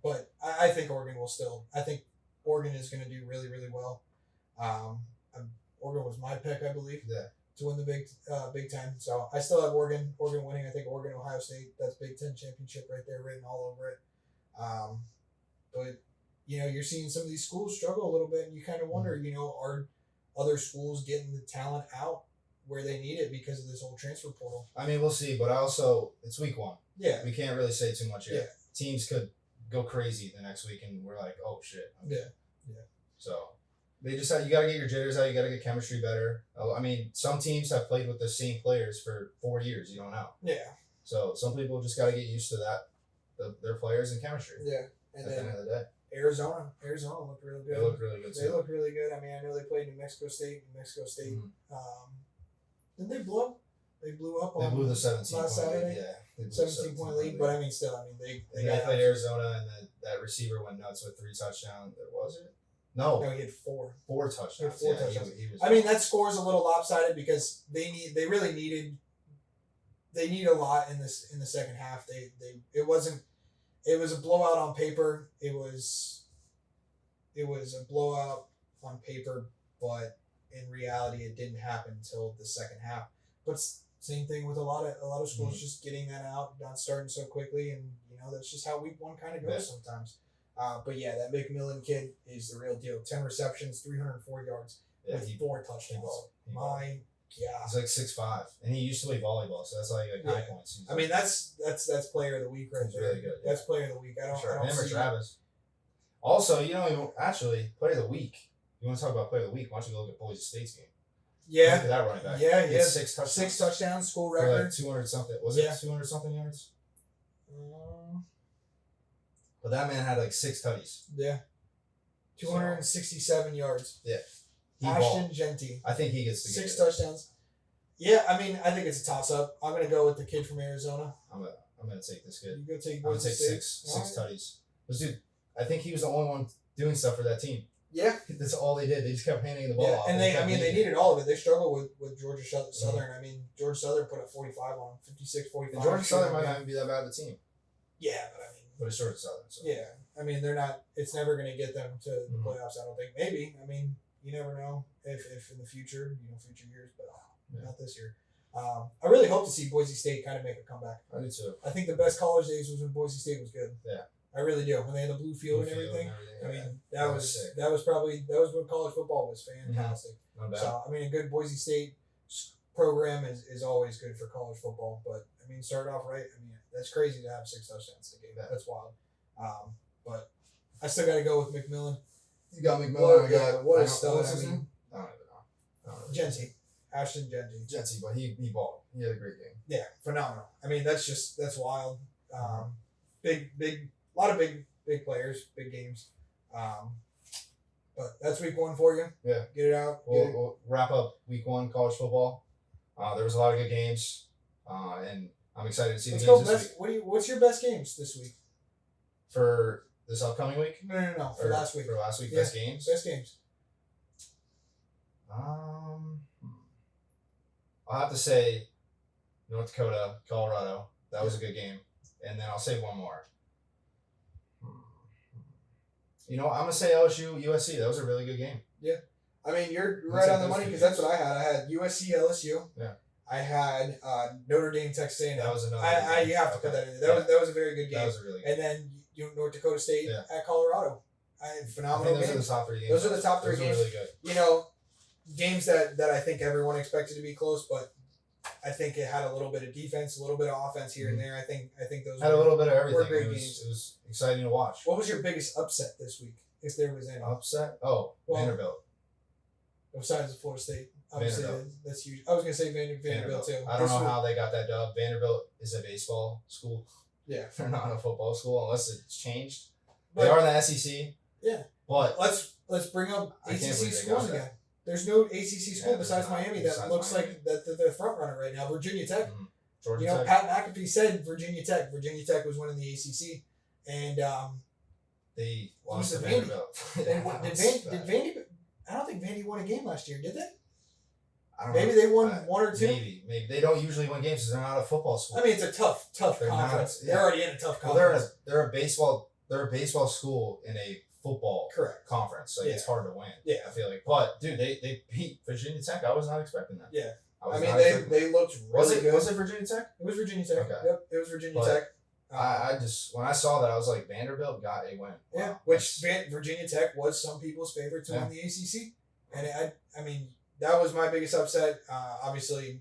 But I think Oregon will still. I think Oregon is going to do really, really well. Oregon was my pick, I believe. Yeah. To win the Big Ten. So I still have Oregon winning. I think Oregon, Ohio State, that's Big Ten championship right there written all over it. But, you're seeing some of these schools struggle a little bit, and you kind of wonder, are other schools getting the talent out where they need it because of this whole transfer portal? I mean, we'll see, but it's week 1. Yeah. We can't really say too much yet. Yeah. Teams could go crazy the next week, and we're like, oh, shit. Yeah. So you got to get your jitters out. You got to get chemistry better. I mean, some teams have played with the same players for 4 years. You don't know. Yeah. So some people just got to get used to that, their players and chemistry. Yeah. And at the end of the day. Arizona looked really good. They looked really good too. They looked really good. I mean, I know they played New Mexico State. Mm-hmm. Did they blow up? They blew up. They blew the 17 last point Saturday. lead. Yeah. 17-point lead, but I mean, still, they played Arizona, and that receiver went nuts with 3 touchdowns. Was it? No, he had 4. 4 touchdowns. He had 4 touchdowns. He was, I mean, that score is a little lopsided because they need a lot in the second half. It was a blowout on paper. It was a blowout on paper, but in reality, it didn't happen until the second half. But same thing with a lot of schools, just getting that out, not starting so quickly, and that's just how week 1 kind of goes sometimes. But yeah, that McMillan kid is the real deal. 10 receptions, 304 yards, with 4 touchdowns. My God, he's like 6'5", and he used to play volleyball, so that's like 9 points. I mean, that's player of the week right there. Really good. Yeah. That's player of the week. I don't Him or see Travis. Also, actually, player of the week. You want to talk about player of the week? Why don't you go look at Boise State's game? Yeah. Look at that running back. Yeah, he had 6 touchdowns. 6 touchdowns, school for record. like 200 something. Was it 200 something yards? But that man had like 6 tutties. Yeah. 267 yards. Yeah. Ashton Jeanty. I think he gets to 6 touchdowns. Yeah, I mean, I think it's a toss-up. I'm going to go with the kid from Arizona. I'm gonna take this kid. You go take I'm gonna take State. 6 tutties. But dude, I think he was the only one doing stuff for that team. Yeah. That's all they did. They just kept handing the ball off. And they needed all of it. They struggled with Georgia Southern. Mm-hmm. I mean, Georgia Southern put up 45 on 56, 45. And Georgia Southern might not even be that bad of a team. Yeah, but I mean. But it's Georgia Southern. So. Yeah. I mean, they're not. It's never going to get them to the playoffs, I don't think. Maybe. I mean, you never know if in the future, future years, but not this year. I really hope to see Boise State kind of make a comeback. I do too. I think the best college days was when Boise State was good. Yeah. I really do. When they had the blue field and everything. I mean, that was when college football was fantastic. Mm-hmm. So I mean, a good Boise State program is always good for college football. But I mean, start off right. I mean, that's crazy to have 6 touchdowns in a game. That's wild. But I still got to go with McMillan. You got McMillan. What a stud! What's his name? I don't even know. Jeanty. Ashton Jeanty. Jeanty, but he balled. He had a great game. Yeah, phenomenal. I mean, that's wild. A lot of big players, big games. But that's week 1 for you. Yeah. Get it out. We'll wrap up week 1 college football. There was a lot of good games, and I'm excited to see the games this week. What's your best games this week? For this upcoming week? No. For last week. For last week, best games? Best games. I'll have to say North Dakota, Colorado. That was a good game. And then I'll say one more. I'm going to say LSU, USC. That was a really good game. Yeah. I mean, you're right on the money because that's what I had. I had USC, LSU. Yeah. I had Notre Dame, Texas A&M. That was another. You have to put that in there. That was a very good game. That was a really good. And then North Dakota State at Colorado. Phenomenal those games. are the top 3 games. Those are the top 3 games. Really good. You know, games that I think everyone expected to be close, but I think it had a little bit of defense, a little bit of offense here and there. I think those had a little bit of everything. great games. It was exciting to watch. What was your biggest upset this week, if there was any? Upset? Oh, Vanderbilt. Besides Florida State, obviously that's huge. I was gonna say Vanderbilt too. I don't know how they got that dub. Vanderbilt is a baseball school. Yeah, they're not a football school unless it's changed. But, they are in the SEC. Yeah, but let's bring up ACC schools again. There's no ACC school besides Miami that looks like that they're the front runner right now. Virginia Tech. Mm-hmm. Georgia Tech. Pat McAfee said Virginia Tech. Virginia Tech was winning the ACC, and they lost to Vandy. Vanderbilt. Did Vandy? I don't think Vandy won a game last year, did they? I don't maybe know. They won 1 or 2. Maybe they don't usually win games because they're not a football school. I mean, it's a tough conference. They're already in a tough conference. Well, they're a baseball school in a football conference. Like it's hard to win. Yeah, I feel like. But dude, they beat Virginia Tech. I was not expecting that. Yeah, I mean they looked really good. Was it Virginia Tech? It was Virginia Tech. Okay. Yep, it was Virginia Tech. I just when I saw that I was like Vanderbilt got a win. Wow. Yeah, which Virginia Tech was some people's favorite to win the ACC, and I mean that was my biggest upset. Obviously,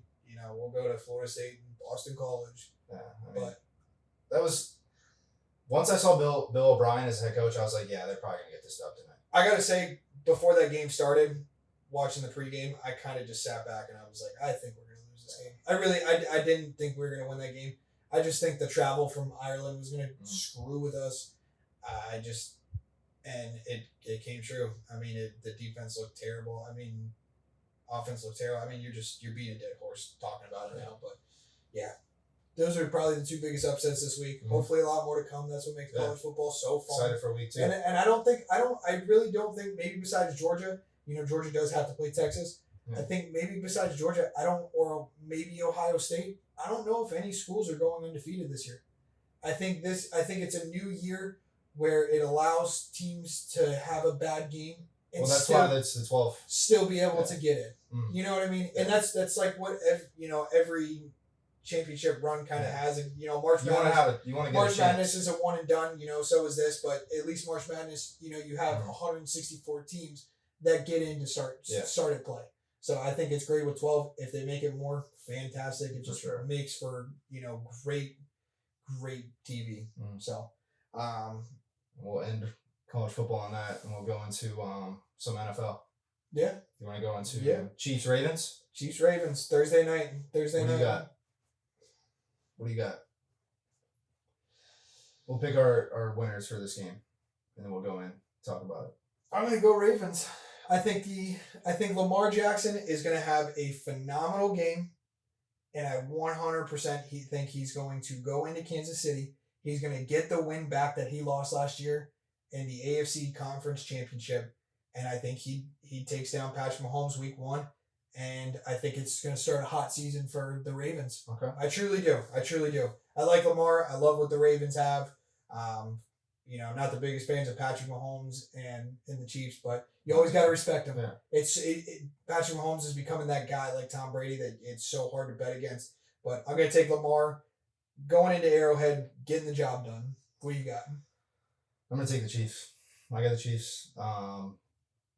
we'll go to Florida State and Boston College. Yeah, but that was once I saw Bill O'Brien as head coach, I was like, yeah, they're probably gonna get this dub tonight. I gotta say, before that game started, watching the pregame, I kind of just sat back and I was like, I think we're gonna lose this game. I didn't think we were gonna win that game. I just think the travel from Ireland was gonna screw with us. And it came true. I mean, the defense looked terrible. I mean, offense looked terrible. I mean, you're beating a dead horse talking about it now, but yeah. Those are probably the 2 biggest upsets this week. Mm-hmm. Hopefully a lot more to come. That's what makes college football so fun. Excited for week 2. And I really don't think, maybe besides Georgia, Georgia does have to play Texas. Yeah. I think maybe besides Georgia, or maybe Ohio State, I don't know if any schools are going undefeated this year. I think it's a new year where it allows teams to have a bad game and that's why that's the 12. Still be able to get it. Mm-hmm. You know what I mean? Yeah. And that's like what every championship run kind of has, and March Madness. March Madness is a one and done. So is this, but at least March Madness, you have 164 teams that get in to start at play. So I think it's great with 12. If they make it more, fantastic. It just makes for great TV. Mm-hmm. So we'll end college football on that, and we'll go into some NFL. Yeah. You want to go into Chiefs Ravens? Chiefs Ravens Thursday night. What do you got? We'll pick our winners for this game, and then we'll go in talk about it. I'm gonna go Ravens. I think Lamar Jackson is gonna have a phenomenal game, and I 100% think he's going to go into Kansas City. He's gonna get the win back that he lost last year in the AFC Conference Championship, and I think he takes down Patrick Mahomes week 1. And I think it's going to start a hot season for the Ravens. Okay. I truly do. I like Lamar. I love what the Ravens have. Not the biggest fans of Patrick Mahomes and the Chiefs, but you always got to respect him. Yeah. Patrick Mahomes is becoming that guy like Tom Brady that it's so hard to bet against. But I'm going to take Lamar going into Arrowhead, getting the job done. What do you got? I'm going to take the Chiefs. I got the Chiefs.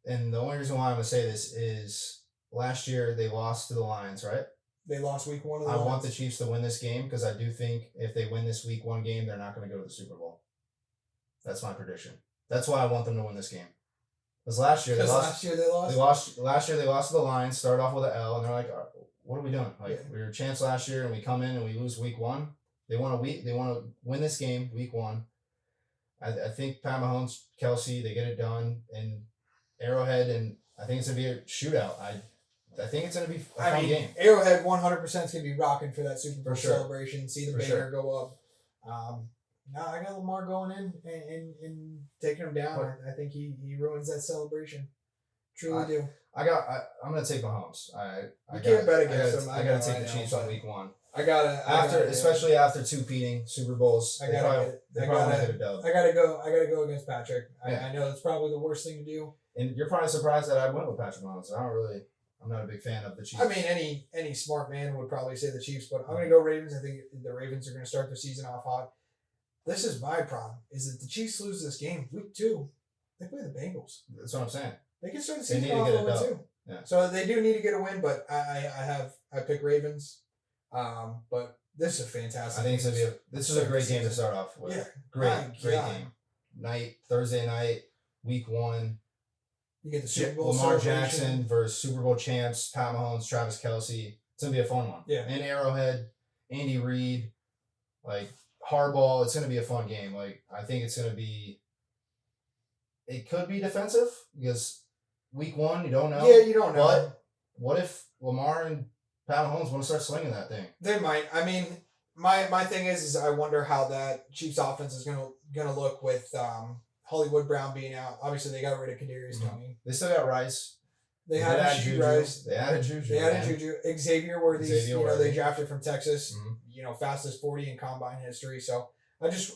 And the only reason why I'm going to say this is last year they lost to the Lions, right? They lost week 1 of the Lions. I want the Chiefs to win this game because I do think if they win this week 1 game, they're not going to go to the Super Bowl. That's my prediction. That's why I want them to win this game. Because last year they lost. Last year they lost to the Lions, started off with an L, and they're like, what are we doing? We were champs last year, and we come in and we lose week 1. They want to win this game week 1. I think Pat Mahomes, Kelsey, they get it done in Arrowhead, and I think it's going to be a shootout. I think it's going to be a fun game. Arrowhead 100% is going to be rocking for that Super Bowl celebration. See the banner go up. I got Lamar going in and taking him down. I think he ruins that celebration. Truly do. I'm going to take Mahomes. You can't bet against him. I got to take the Chiefs on week 1. Especially after 2 peating Super Bowls. I gotta hit a dub. I gotta go against Patrick. I know it's probably the worst thing to do. And you're probably surprised that I went with Patrick Mahomes. I I'm not a big fan of the Chiefs. I mean, any smart man would probably say the Chiefs, but I'm going to go Ravens. I think the Ravens are going to start the season off hot. This is my problem, is that the Chiefs lose this game, week 2, they play the Bengals. That's what I'm saying. They can start the They season need to off get a 0-2 dub. too. Yeah. So they do need to get a win, but I pick Ravens. But this is a fantastic. I think it's gonna be this is a great game to start off with. Yeah. Great God. game. Thursday night, week 1. You get the Super Bowl Lamar celebration. Jackson versus Super Bowl champs, Pat Mahomes, Travis Kelce. It's gonna be a fun one. Yeah. And Arrowhead, Andy Reid, like hardball. It's gonna be a fun game. Like I think it's gonna be. It could be defensive because week 1 you don't know. Yeah, you don't know. But what if Lamar and Pat Mahomes want to start slinging that thing? They might. I mean, my thing is I wonder how that Chiefs offense is gonna look with Hollywood Brown being out. Obviously, they got rid of Kadarius Toney. They still got Rice. They had Rashee Rice. They added Juju. They added man. Juju. Xavier Worthy. Xavier They Worthy. drafted from Texas. Mhm. Fastest 40 in combine history. So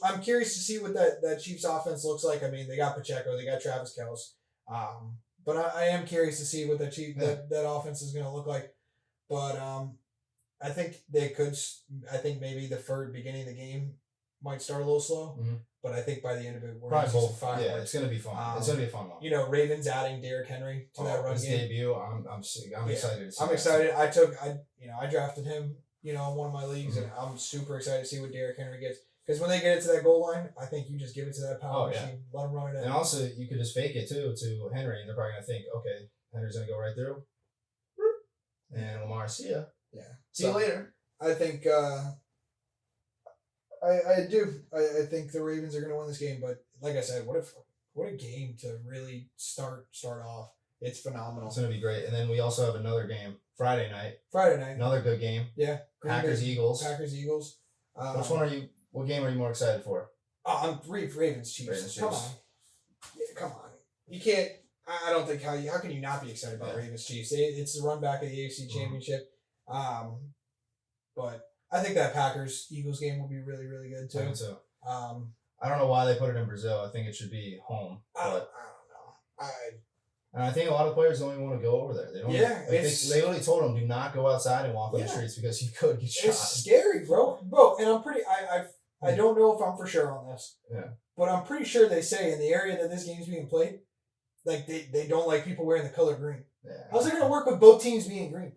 I'm curious to see what that Chiefs offense looks like. I mean, they got Pacheco. They got Travis Kelce. But I am curious to see what that offense is going to look like. But I think they could. I think maybe the beginning of the game might start a little slow. Mhm. But I think by the end of it, we're Probably going to see both. some fireworks. Yeah, it's gonna be fun. It's gonna be a fun one. Ravens adding Derrick Henry to that run his game. debut. I'm excited to see. I'm that. excited. I drafted him, in one of my leagues, and I'm super excited to see what Derrick Henry gets. Because when they get it to that goal line, I think you just give it to that power machine, let him run it in. And also, you could just fake it too to Henry, and they're probably gonna think, okay, Henry's gonna go right through, and Lamar, see ya. Yeah. See you later. I think I do. I think the Ravens are going to win this game. But like I said, what a game to really start off. It's phenomenal. It's gonna be great. And then we also have another game Friday night. Friday night. Another good game. Yeah. Packers Eagles. Packers Eagles. Which one are you? What game are you more excited for? I'm Ravens Chiefs. Ravens, Come Chiefs. on. Yeah, come on. You can't. I don't think how can you not be excited about Yeah. Ravens Chiefs? It's the run back of the AFC Championship. But I think that Packers Eagles game will be really really good too. So I I don't know why they put it in Brazil. I think it should be home. don't But know. and I think a lot of players don't even want to go over there. They don't. Yeah, Like it's- they already told them do not go outside and walk on the Yeah. streets because you could get shot. It's scary, bro. And I'm pretty. I don't know if I'm for sure on this. Yeah. But I'm pretty sure they say in the area that this game's being played, like they don't like people wearing the color green. Yeah. How's it gonna work with both teams being green?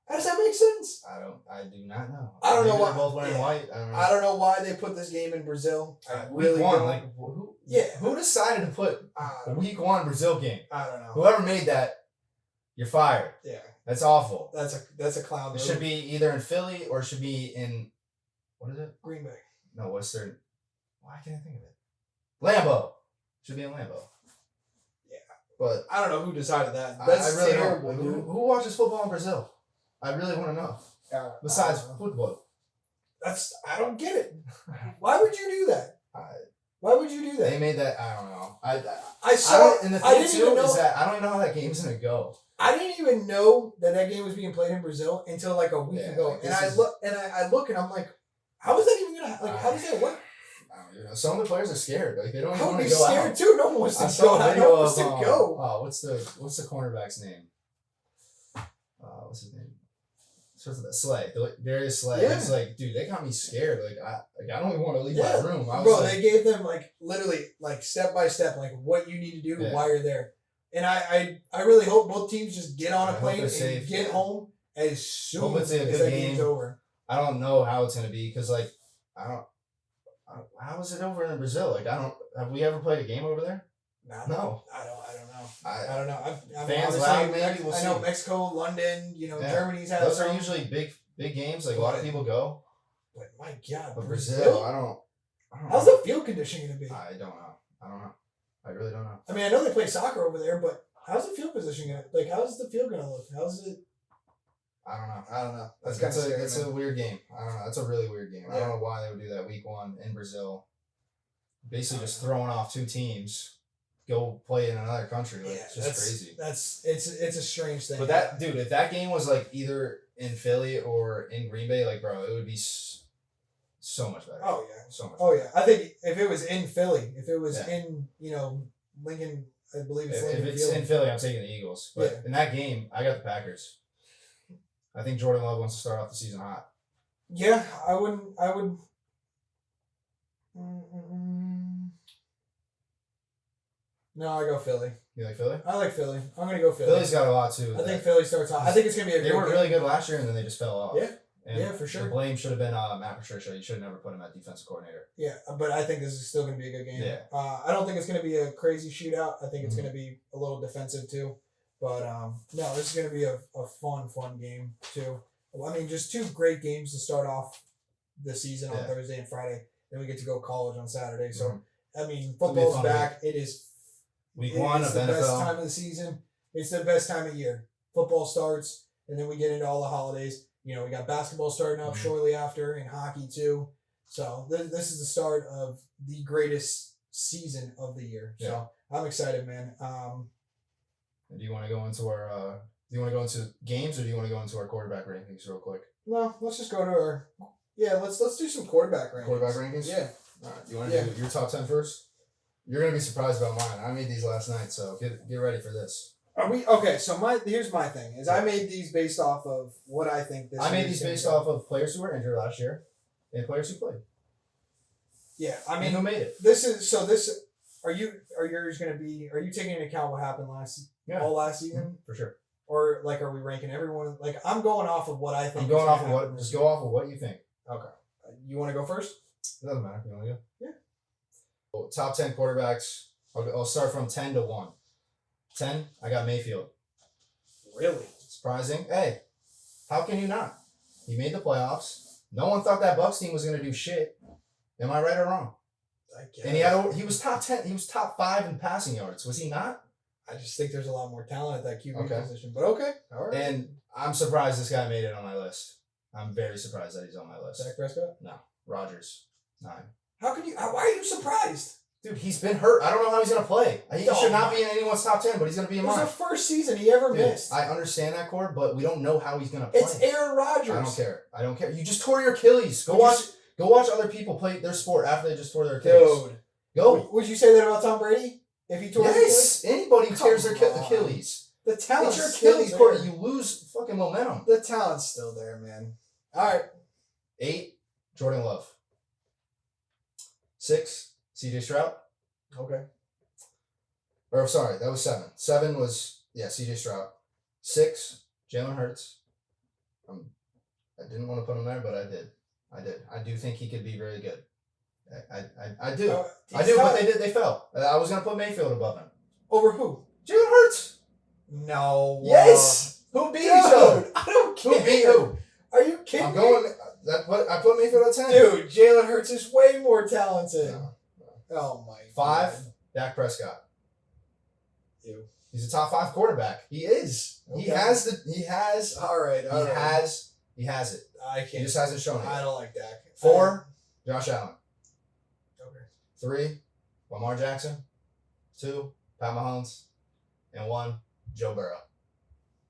How does that make sense? I do not know. I don't know Maybe why- they're both wearing yeah. white. I don't know. I don't know why they put this game in Brazil. I Week really 1, don't. like who? Yeah. Who decided to put a Week 1 Brazil game? I don't know. Whoever made that, you're fired. Yeah, That's awful. that's a clown. It move. should be either in Philly or it should be in what is it? Green Bay. No, what's their? Why can't I think of it? Lambeau. Should be in Lambeau. Yeah. But I don't know who decided that. I That's really terrible, don't. dude. Who watches football in Brazil? I really want to know. Besides I don't know. football. I don't get it. Why would you do that? Why would you do that? They made that. I don't know. I I saw. don't, and the I thing didn't too even know. is that I don't even know how that game's gonna go. I didn't even know that game was being played in Brazil until like a week Yeah, ago, like, and this I is- look and I'm like, how is that even gonna how does that work? I don't even know. Some of the players are scared. Like they don't I even would want be to go scared out. too. No one wants I to saw go. a No video one wants of to go. what's the cornerback's name? What's his name? Starts with that Slay. Darius Slay. Yeah. He's like, dude, they got me scared. I don't even want to leave Yeah. my room. I was Bro, like, they gave them like literally like step by step like what you need to do Yeah. while you're there, and I really hope both teams just get on I a hope plane they're and safe, get yeah. home as soon Hope as it's a that good game's game. over. I don't know how it's gonna be because how is it over in Brazil? Have we ever played a game over there? No. I don't know. I I don't know. I mean, Fans obviously, loud, maybe, we'll I know see. Mexico, London, Yeah. Germany's had Those are some, usually big games. Like a lot of But- people go, but my God, but Brazil. Brazil, I don't How's know. the field condition going to be? I don't know. I really don't know. I mean, I know they play soccer over there, but how's the field position going to like? How's the field going to look? How's it? I don't know. I don't know. That's That's kind of scary. It's a weird game. I don't know. That's a really weird game. I Yeah. don't know why they would do that week 1 in Brazil. Basically, just throwing off 2 teams, go play in another country. Like, it's just crazy. It's a strange thing. But that dude, if that game was like either in Philly or in Green Bay, like bro, it would be so much better. Oh yeah. So much. Oh yeah. I think if it was in Philly, if it was Yeah. in Lincoln, I believe it's If Lincoln it's Field. in Philly, I'm taking the Eagles. But Yeah. in that game, I got the Packers. I think Jordan Love wants to start off the season hot. Yeah, I would. Mm-mm. No, I go Philly. You like Philly? I like Philly. I'm gonna go Philly. Philly's got a lot too. I think Philly starts off. I think it's gonna be a They great were game. really good last year, and then they just fell off. Yeah. And Yeah, for sure. The blame should have been Matt Patricia. You should have never put him at defensive coordinator. Yeah, but I think this is still going to be a good game. Yeah. I don't think it's going to be a crazy shootout. I think it's going to be a little defensive too. But no, this is going to be a fun game too. Well, I mean, just two great games to start off the season on Thursday and Friday. Then we get to go college on Saturday. So, I mean, football's back. It is week one of the NFL. best time of the season. It's the best time of year. Football starts, and then we get into all the holidays. You know, we got basketball starting up shortly after, and hockey too. So this is the start of the greatest season of the year. So I'm excited, man. Do you want to go into our? Do you want to go into games, or do you want to go into our quarterback rankings real quick? No, let's just go to our. Yeah, let's do some quarterback rankings. Quarterback rankings. Yeah. All right. You want to do your top 10 first? You're gonna be surprised about mine. I made these last night, so get ready for this. Are we okay? So here's my thing: is I made these based off of what I think this. I made these based off of players who were injured last year and players who played. Yeah, I mean, and who made it? This is so. This are yours going to be? Are you taking into account what happened all last season? For sure. Or like, are we ranking everyone? Like, I'm going off of what I think. I'm going off of what. Just go off of what you think. Okay. You want to go first? It doesn't matter. You want to go? Yeah. Well, top 10 quarterbacks. I'll start from 10 to 1. 10, I got Mayfield. Really? Surprising. Hey, how can you not? He made the playoffs. No one thought that Bucs team was going to do shit. Am I right or wrong? I guess. And he was top 10. He was top 5 in passing yards. Was he not? I just think there's a lot more talent at that QB position. But okay. All right. And I'm surprised this guy made it on my list. I'm very surprised that he's on my list. Dak Prescott? No. Rodgers. 9. How can you? Why are you surprised? Dude, he's been hurt. I don't know how he's going to play. He should not be in anyone's top 10, but he's going to be in mine. It was the first season he ever missed. I understand that, Cord, but we don't know how he's going to play. It's Aaron Rodgers. I don't care. You just tore your Achilles. Go watch other people play their sport after they just tore their Achilles. Dude. Go. Would you say that about Tom Brady? If he tore his Achilles? Anybody who tears their Achilles. The talent's it's your Achilles, Cord. You lose fucking momentum. The talent's still there, man. All right. 8, Jordan Love. 6, C.J. Stroud. Okay. Or sorry, that was 7. 7 was C.J. Stroud. 6, Jalen Hurts. I didn't want to put him there, but I did. I do think he could be very good. I do. But they fell. I was gonna put Mayfield above him. Over who? Jalen Hurts. No. Yes. Who beat each other? I don't care. Who beat who? Are you kidding I'm going. I put Mayfield at 10. Dude, Jalen Hurts is way more talented. No. Oh my. 5, God. Dak Prescott. Ew. He's a top 5 quarterback. He is. Okay. He has. All right. He has it. I can't. He just hasn't shown it. I don't like Dak. 4, Josh Allen. Okay. 3, Lamar Jackson. 2, Pat Mahomes. And 1, Joe Burrow.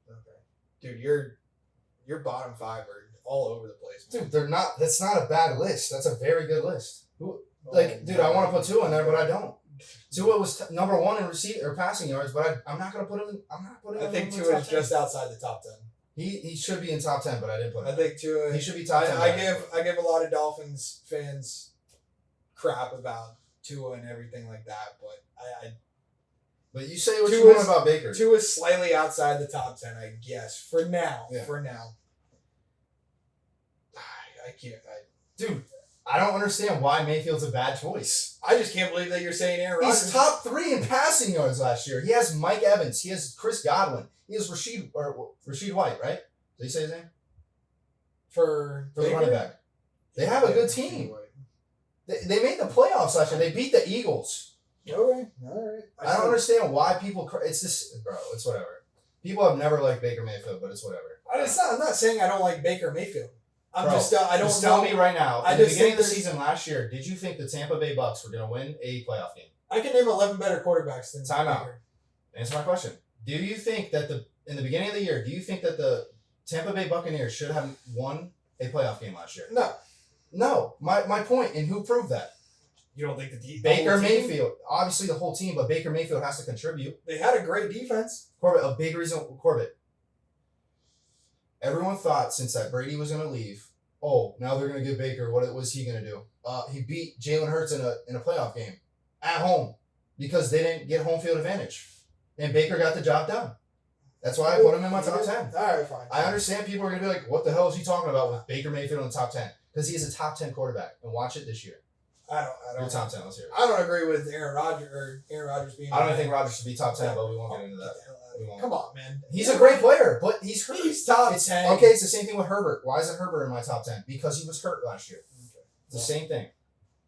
Okay. Dude, your bottom 5 are all over the place. Dude, they're not. That's not a bad list. That's a very good list. I want to put Tua in there, but I don't. Tua was number 1 in passing yards, but I'm not gonna put him. I'm not putting him. I think in the Tua top is 10. just outside the top 10. He should be in top 10, but I didn't put him. I think Tua. He should be top 10. I give a lot of Dolphins fans crap about Tua and everything like that, but But you say what you want about Baker. Tua is slightly outside the top 10, I guess, for now. Yeah. For now. I can't. Dude, I don't understand why Mayfield's a bad choice. I just can't believe that you're saying Aaron Rodgers. He's top 3 in passing yards last year. He has Mike Evans. He has Chris Godwin. He has Rashid White, right? Did he say his name? For the running back. They have a good team. They made the playoffs last year. They beat the Eagles. All right. I don't understand why people. It's just, bro. It's whatever. People have never liked Baker Mayfield, but it's whatever. I'm not saying I don't like Baker Mayfield. I don't just know. Tell me right now. I At the just beginning of think the season last year, did you think the Tampa Bay Bucks were going to win a playoff game? I can name 11 better quarterbacks than Time out. Baker. Answer my question. Do you think that in the beginning of the year, do you think that the Tampa Bay Buccaneers should have won a playoff game last year? No. No. My point, and who proved that? You don't think the Baker Mayfield, obviously the whole team, but Baker Mayfield has to contribute. They had a great defense. Corbett, a big reason. Corbett, Everyone thought since that Brady was going to leave, oh, now they're going to give Baker. What was he going to do? He beat Jalen Hurts in a playoff game at home because they didn't get home field advantage. And Baker got the job done. That's why I put him in my top 10. All right, fine. I understand people are going to be like, what the hell is he talking about with Baker Mayfield in the top 10? Because he is a top 10 quarterback. And watch it this year. I don't. Your top 10, let's hear it. I don't agree with Aaron Rodgers being. I don't even think Rodgers should be top 10, but we won't get into that. Come on, man. He's a great player, but he's hurt. He's top 10. Okay, it's the same thing with Herbert. Why isn't Herbert in my top 10? Because he was hurt last year. Okay. It's the same thing.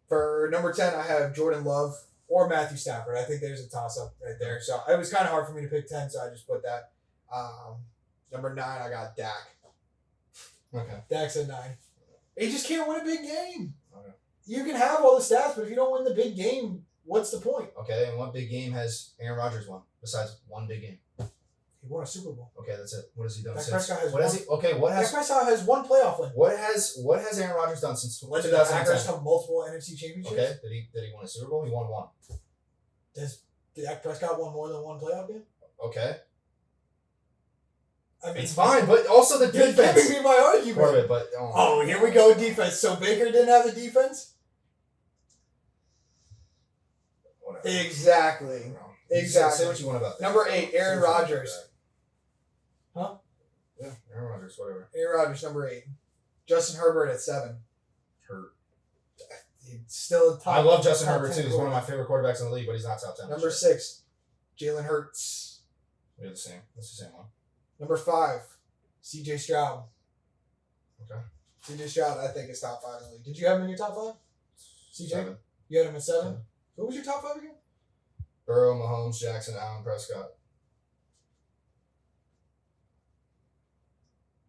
For number 10, I have Jordan Love or Matthew Stafford. I think there's a toss-up right there. So it was kind of hard for me to pick 10, so I just put that. Number 9, I got Dak. Okay. Dak's at 9. He just can't win a big game. Okay. You can have all the stats, but if you don't win the big game, what's the point? Okay, and what big game has Aaron Rodgers won besides one big game? He won a Super Bowl. Okay, that's it. What has he done Dak since? Prescott has What has he? Okay, what has? Dak Prescott has one playoff win. What has Aaron Rodgers done since Went to the Packers 2010? to multiple NFC championships. Okay, did he win a Super Bowl? He won one. Did Dak Prescott won more than one playoff game? Okay, I mean, it's fine, but also the You're defense. giving me my argument. Corbett, but Oh, here we go, defense. So Baker didn't have a defense? whatever. Exactly. Exactly. Say what you want about that. Number 8, Aaron Say what you want about Rodgers. that. Huh? Yeah, Aaron Rodgers, whatever. Aaron Rodgers, number 8. Justin Herbert at 7. Hurt. He's still a top. I love Justin top Herbert 10 too. He's one of my quarterback. favorite quarterbacks in the league, but he's not top 10. Number 6, Jalen Hurts. We're the same. That's the same one. Number 5, CJ Stroud. Okay. CJ Stroud, I think, is top 5 in the league. Did you have him in your top 5? CJ? 7. You had him at 7? 7. Who was your top 5 again? Burrow, Mahomes, Jackson, Allen, Prescott.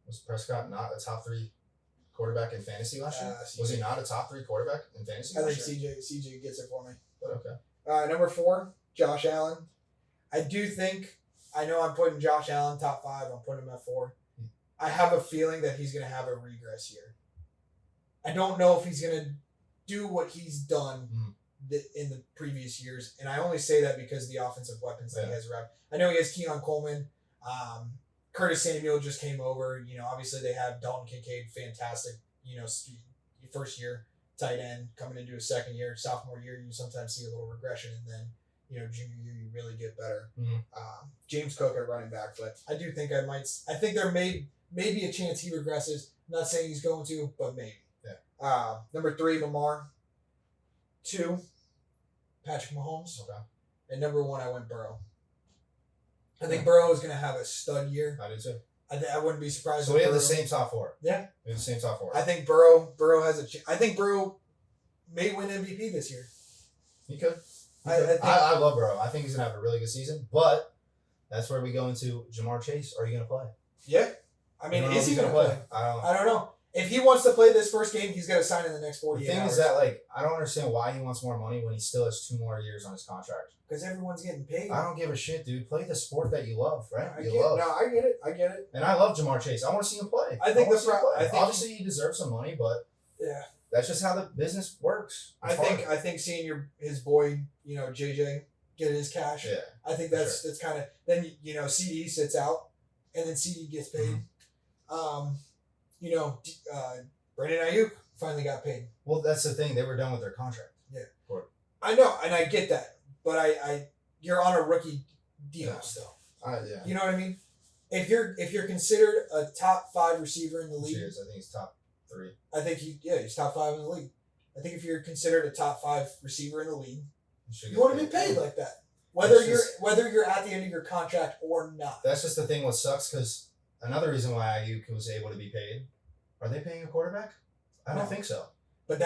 Was Prescott not a top 3 quarterback in fantasy last year? Was he not a top 3 quarterback in fantasy I last think year? CJ gets it for me. But okay. Number 4, Josh Allen. I know I'm putting Josh Allen top 5. I'm putting him at 4. I have a feeling that he's going to have a regress year. I don't know if he's going to do what he's done in the previous years, and I only say that because of the offensive weapons that he has around. I know he has Keon Coleman. Curtis Samuel just came over. Obviously they have Dalton Kincaid, fantastic, first year tight end coming into his second year. Sophomore year, you sometimes see a little regression, and then junior year you really get better. James Cook at running back, but I do think I think there may be a chance he regresses. I'm not saying he's going to, but maybe. Yeah. Number 3, Lamar. 2, Patrick Mahomes. Okay. And number 1, I went Burrow. I think Burrow is going to have a stud year. I do too. I wouldn't be surprised. So we have the same top 4. Yeah. We have the same top 4. I think Burrow has I think Burrow may win MVP this year. He could. I I love Burrow. I think he's going to have a really good season, but that's where we go into Jamar Chase. Are you going to play? Yeah. I mean, is he going to play? I don't know. If he wants to play this first game, he's got to sign in the next 48 The thing hours. is that, I don't understand why he wants more money when he still has 2 more years on his contract. Because everyone's getting paid. I don't give a shit, dude. Play the sport that you love, right? I get it. And I love Jamar Chase. I want to see him play. I think obviously he deserves some money, but yeah, that's just how the business works. I think seeing his boy, JJ get his cash. Yeah. I think that's kind of then CD sits out, and then CD gets paid. Brandon Ayuk finally got paid. Well, that's the thing. They were done with their contract. Yeah. I know, and I get that, but you're on a rookie deal still. Yeah. You know what I mean? If you're considered a top 5 receiver in the league, I think he's top 3. I think he's top 5 in the league. I think if you're considered a top 5 receiver in the league, you want to be paid like that, whether you're at the end of your contract or not. That's just the thing. What sucks because another reason why Ayuk was able to be paid. Are they paying a quarterback? I don't think so. But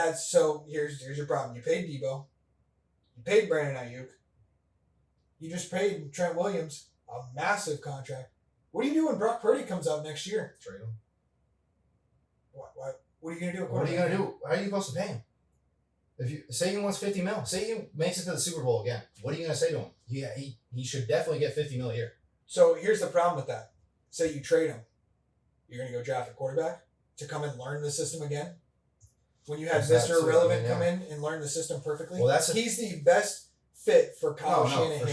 here's your problem. You paid Debo. You paid Brandon Ayuk. You just paid Trent Williams a massive contract. What do you do when Brock Purdy comes up next year? Trade him. What are you gonna do? What are you gonna do? How are you supposed to pay him? If you say he wants $50 million, say he makes it to the Super Bowl again, what are you gonna say to him? Yeah, he should definitely get $50 million a year. So here's the problem with that. Say you trade him, you're gonna go draft a quarterback to come and learn the system again. When you have Mr. Irrelevant come in and learn the system perfectly, he's the best fit for Kyle Shanahan's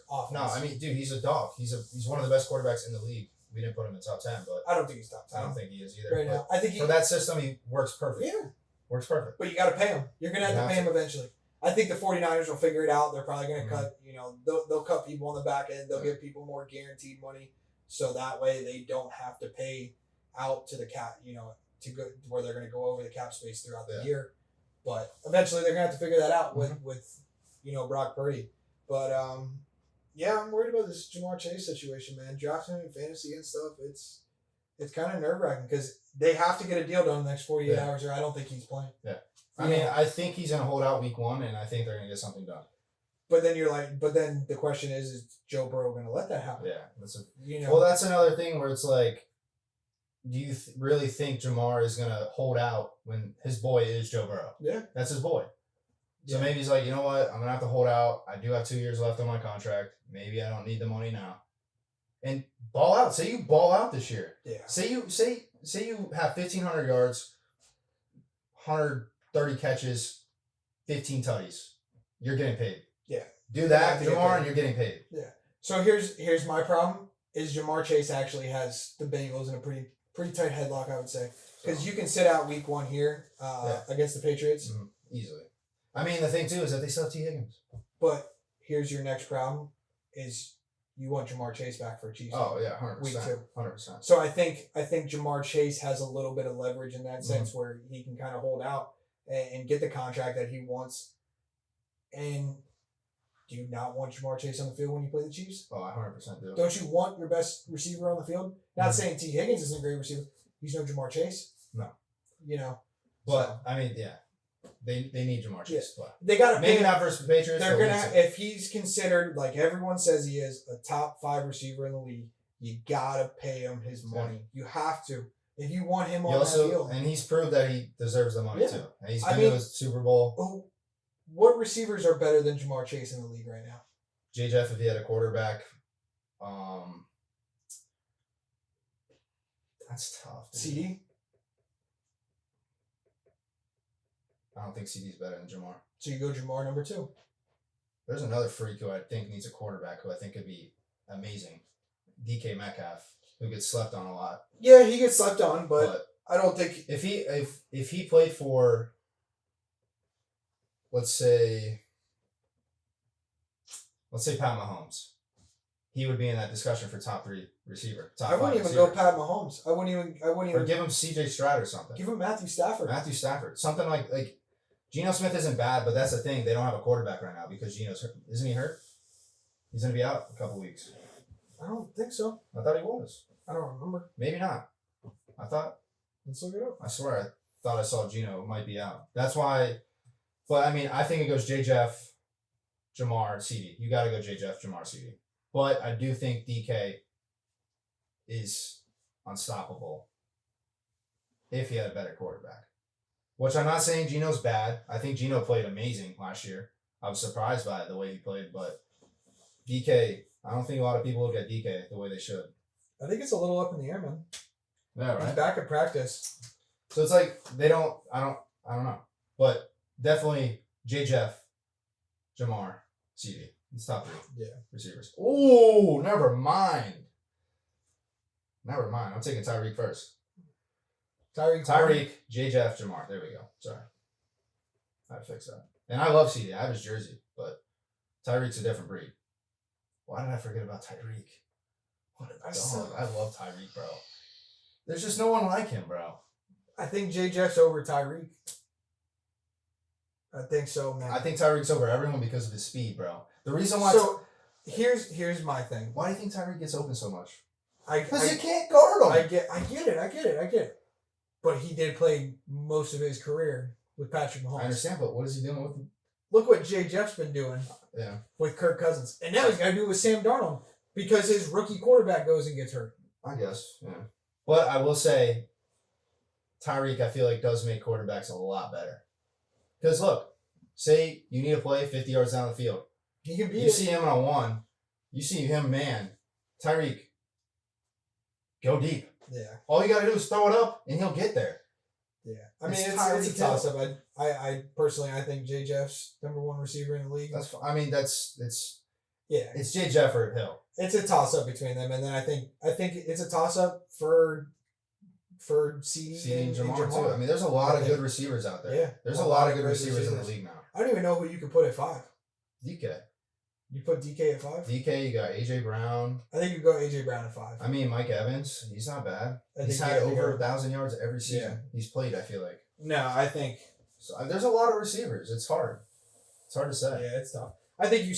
offense. No, I mean, dude, he's a dog. He's one of the best quarterbacks in the league we didn't put him in top 10, but I don't think he's top 10. I don't think he is either. Right now. I think for that system, he works perfect. Yeah. Works perfect. But you got to pay him. You're going to have to pay him eventually. I think the 49ers will figure it out. They're probably going to cut, they'll cut people on the back end. They'll give people more guaranteed money. So that way they don't have to pay out to the cap, to go where they're going to go over the cap space throughout the year. But eventually they're going to have to figure that out with Brock Purdy. But, I'm worried about this Ja'Marr Chase situation, man. Drafting in fantasy and stuff, it's kind of nerve-wracking because they have to get a deal done in the next 48 hours or I don't think he's playing. Yeah. I mean, I think he's going to hold out week 1, and I think they're going to get something done. But then the question is Joe Burrow going to let that happen? Yeah. Well, that's another thing where it's like, do you really think Ja'Marr is going to hold out when his boy is Joe Burrow? Yeah. That's his boy. So maybe he's like, you know what? I'm going to have to hold out. I do have 2 years left on my contract. Maybe I don't need the money now. And ball out. Say you ball out this year. Yeah. Say you have 1,500 yards, 130 catches, 15 tutties. You're getting paid. Yeah. Do that, Ja'Marr, and you're getting paid. Yeah. So here's my problem is Ja'Marr Chase actually has the Bengals in a pretty tight headlock, I would say. Because you can sit out week 1 here against the Patriots. Mm-hmm. Easily. I mean, the thing, too, is that they still have T. Higgins. But here's your next problem is you want Ja'Marr Chase back for a Chiefs. Oh, yeah, 100%. Week 2. 100%. So I think Ja'Marr Chase has a little bit of leverage in that sense where he can kind of hold out and get the contract that he wants. And do you not want Ja'Marr Chase on the field when you play the Chiefs? Oh, I 100% do. Don't you want your best receiver on the field? Not saying T. Higgins isn't a great receiver. He's no Ja'Marr Chase. No. But, I mean, yeah. They need Ja'Marr Chase to play. They got to maybe not versus the Patriots. They're gonna if he's considered like everyone says he is a top 5 receiver in the league. You gotta pay him his money. You have to if you want him on that field. And he's proved that he deserves the money too. And he's been to the Super Bowl. What receivers are better than Ja'Marr Chase in the league right now? J. Jeff, if he had a quarterback, that's tough. CD. I don't think CD's better than Ja'Marr. So you go Ja'Marr number 2. There's another freak who I think needs a quarterback who I think could be amazing. DK Metcalf, who gets slept on a lot. Yeah, he gets slept on, but I don't think if he played for, let's say Pat Mahomes, he would be in that discussion for top 3 receiver. I wouldn't even go Pat Mahomes. I wouldn't even. Or give him C.J. Stroud or something. Give him Matthew Stafford. Something like Geno Smith isn't bad, but that's the thing. They don't have a quarterback right now because Geno's hurt. Isn't he hurt? He's going to be out a couple weeks. I don't think so. I thought he was. I don't remember. Maybe not. I thought. Let's look it up. I swear I thought I saw Geno might be out. That's why. But, I mean, I think it goes J. Jeff, Ja'Marr, CD. You got to go J. Jeff, Ja'Marr, CD. But I do think DK is unstoppable if he had a better quarterback. Which I'm not saying Geno's bad. I think Geno played amazing last year. I was surprised by the way he played, but DK, I don't think a lot of people look at DK the way they should. I think it's a little up in the air, man. Yeah, right. He's back at practice. So it's like I don't know. But definitely J. Jeff, Ja'Marr, CD. It's top 3 receivers. Oh, never mind. I'm taking Tyreek first. Tyreek, J. Jeff, Ja'Marr. There we go. Sorry. I had to fix that. And I love CD. I have his jersey, but Tyreek's a different breed. Why did I forget about Tyreek? What a dog. I love Tyreek, bro. There's just no one like him, bro. I think J. Jeff's over Tyreek. I think so, man. I think Tyreek's over everyone because of his speed, bro. The reason why. So here's my thing. Why do you think Tyreek gets open so much? Because you can't guard him. I get it. But he did play most of his career with Patrick Mahomes. I understand, but what is he doing with him? Look what J. Jeff's been doing. Yeah. With Kirk Cousins, and now he's got to do it with Sam Darnold because his rookie quarterback goes and gets hurt. I guess, yeah. But I will say, Tyreek, I feel like does make quarterbacks a lot better. Because look, say you need to play 50 yards down the field. He can beat You see him on a 1. You see him, man. Tyreek, go deep. Yeah. All you got to do is throw it up, and he'll get there. Yeah. I mean, it's a toss-up. I personally, I think J. Jeff's number 1 receiver in the league. It's Yeah. It's Jay Jeff or Hill. It's a toss up between them, and then I think it's a toss up for CD and Jamar Jamar. too. I mean, there's a lot of good receivers out there. Yeah, There's a lot of good great receivers in the league now. I don't even know who you could put at 5. DK. You put DK at 5? DK, you got AJ Brown. I think you go AJ Brown at 5. I mean, Mike Evans, he's not bad. I He's think had you have to over go- 1,000 yards every season Yeah. he's played, I feel like. No, I think So there's a lot of receivers. It's hard. It's hard to say. yeah, it's tough. I think you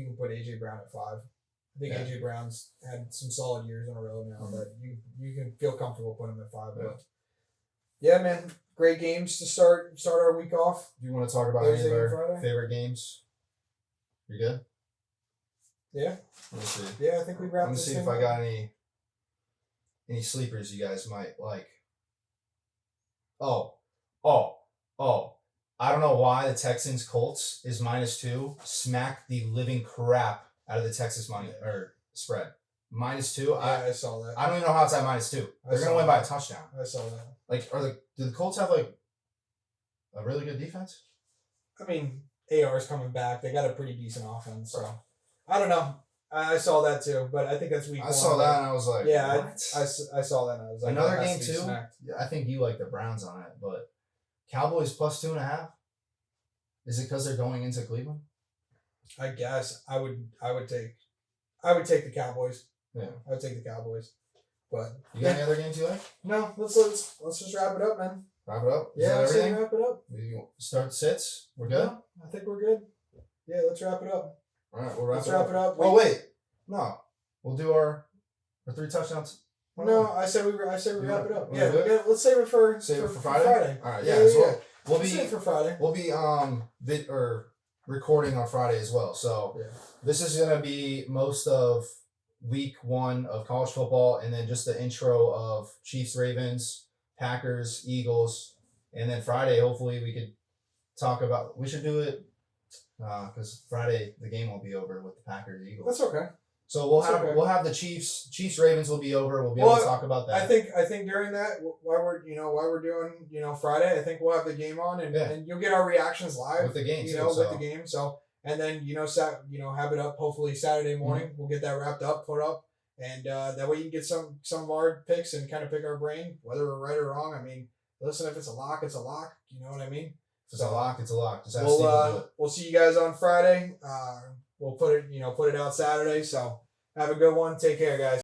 can put AJ Brown at 5. I think Yeah. AJ Brown's had some solid years in a row now, Mhm. but you can feel comfortable putting him at 5. Yeah. But yeah, man, great games to start our week off. Do you want to talk about any Thursday of and our Friday? favorite games? You good? Yeah, Let me see. yeah, I think we Let wrapped me this see thing if I up. got any sleepers you guys might like. Oh. I don't know why the Texans Colts is -2. Smack the living crap out of the Texas money or spread. -2. Yeah, I saw that. I don't even know how it's at -2. I They're saw gonna win by a that. touchdown. I saw that. Like, do the Colts have like a really good defense? I mean, AR's coming back. They got a pretty decent offense, so I don't know. I saw that too, but I think that's week I 1. saw that and I was like, Yeah, what? I saw that and I was like, Another that has game to be too. smacked. Yeah, I think you like the Browns on it, but Cowboys +2.5. Is it because they're going into Cleveland? I guess I would take the Cowboys. Yeah. I would take the Cowboys. But You got any other games you like? no, let's just wrap it up, man. Wrap it up. Is Yeah, that let's everything? wrap it up. We start sits. We're good. Yeah, I think we're good. Yeah, let's wrap it up. All right, we'll wrap Let's it wrap up. it up. Oh wait, no, we'll do our 3 touchdowns. No, I said we wrap it up. You Yeah, good? let's save it for Friday. All right, yeah. Yeah, So yeah. we'll Let's save it be for Friday. recording on Friday as well. So Yeah. this is gonna be most of week 1 of college football, and then just the intro of Chiefs, Ravens, Packers, Eagles, and then Friday. Hopefully, we could talk about. We should do it because Friday the game will be over with the Packers, Eagles. That's okay. So we'll That's have okay. we'll have the Chiefs Ravens will be over. We'll be able to talk about that. I think during that while we're doing Friday, I think we'll have the game on and, Yeah. and you'll get our reactions live with the game too. with So the game. So and then have it up hopefully Saturday morning. We'll get that wrapped up, put up, and that way you can get some of our picks and kind of pick our brain whether we're right or wrong. I mean, listen, if it's a lock, it's a lock. You know what I mean? if it's a lock, it's a lock. Just ask Steve to do it. We'll see you guys on Friday. We'll put it out Saturday. So have a good one. Take care, guys.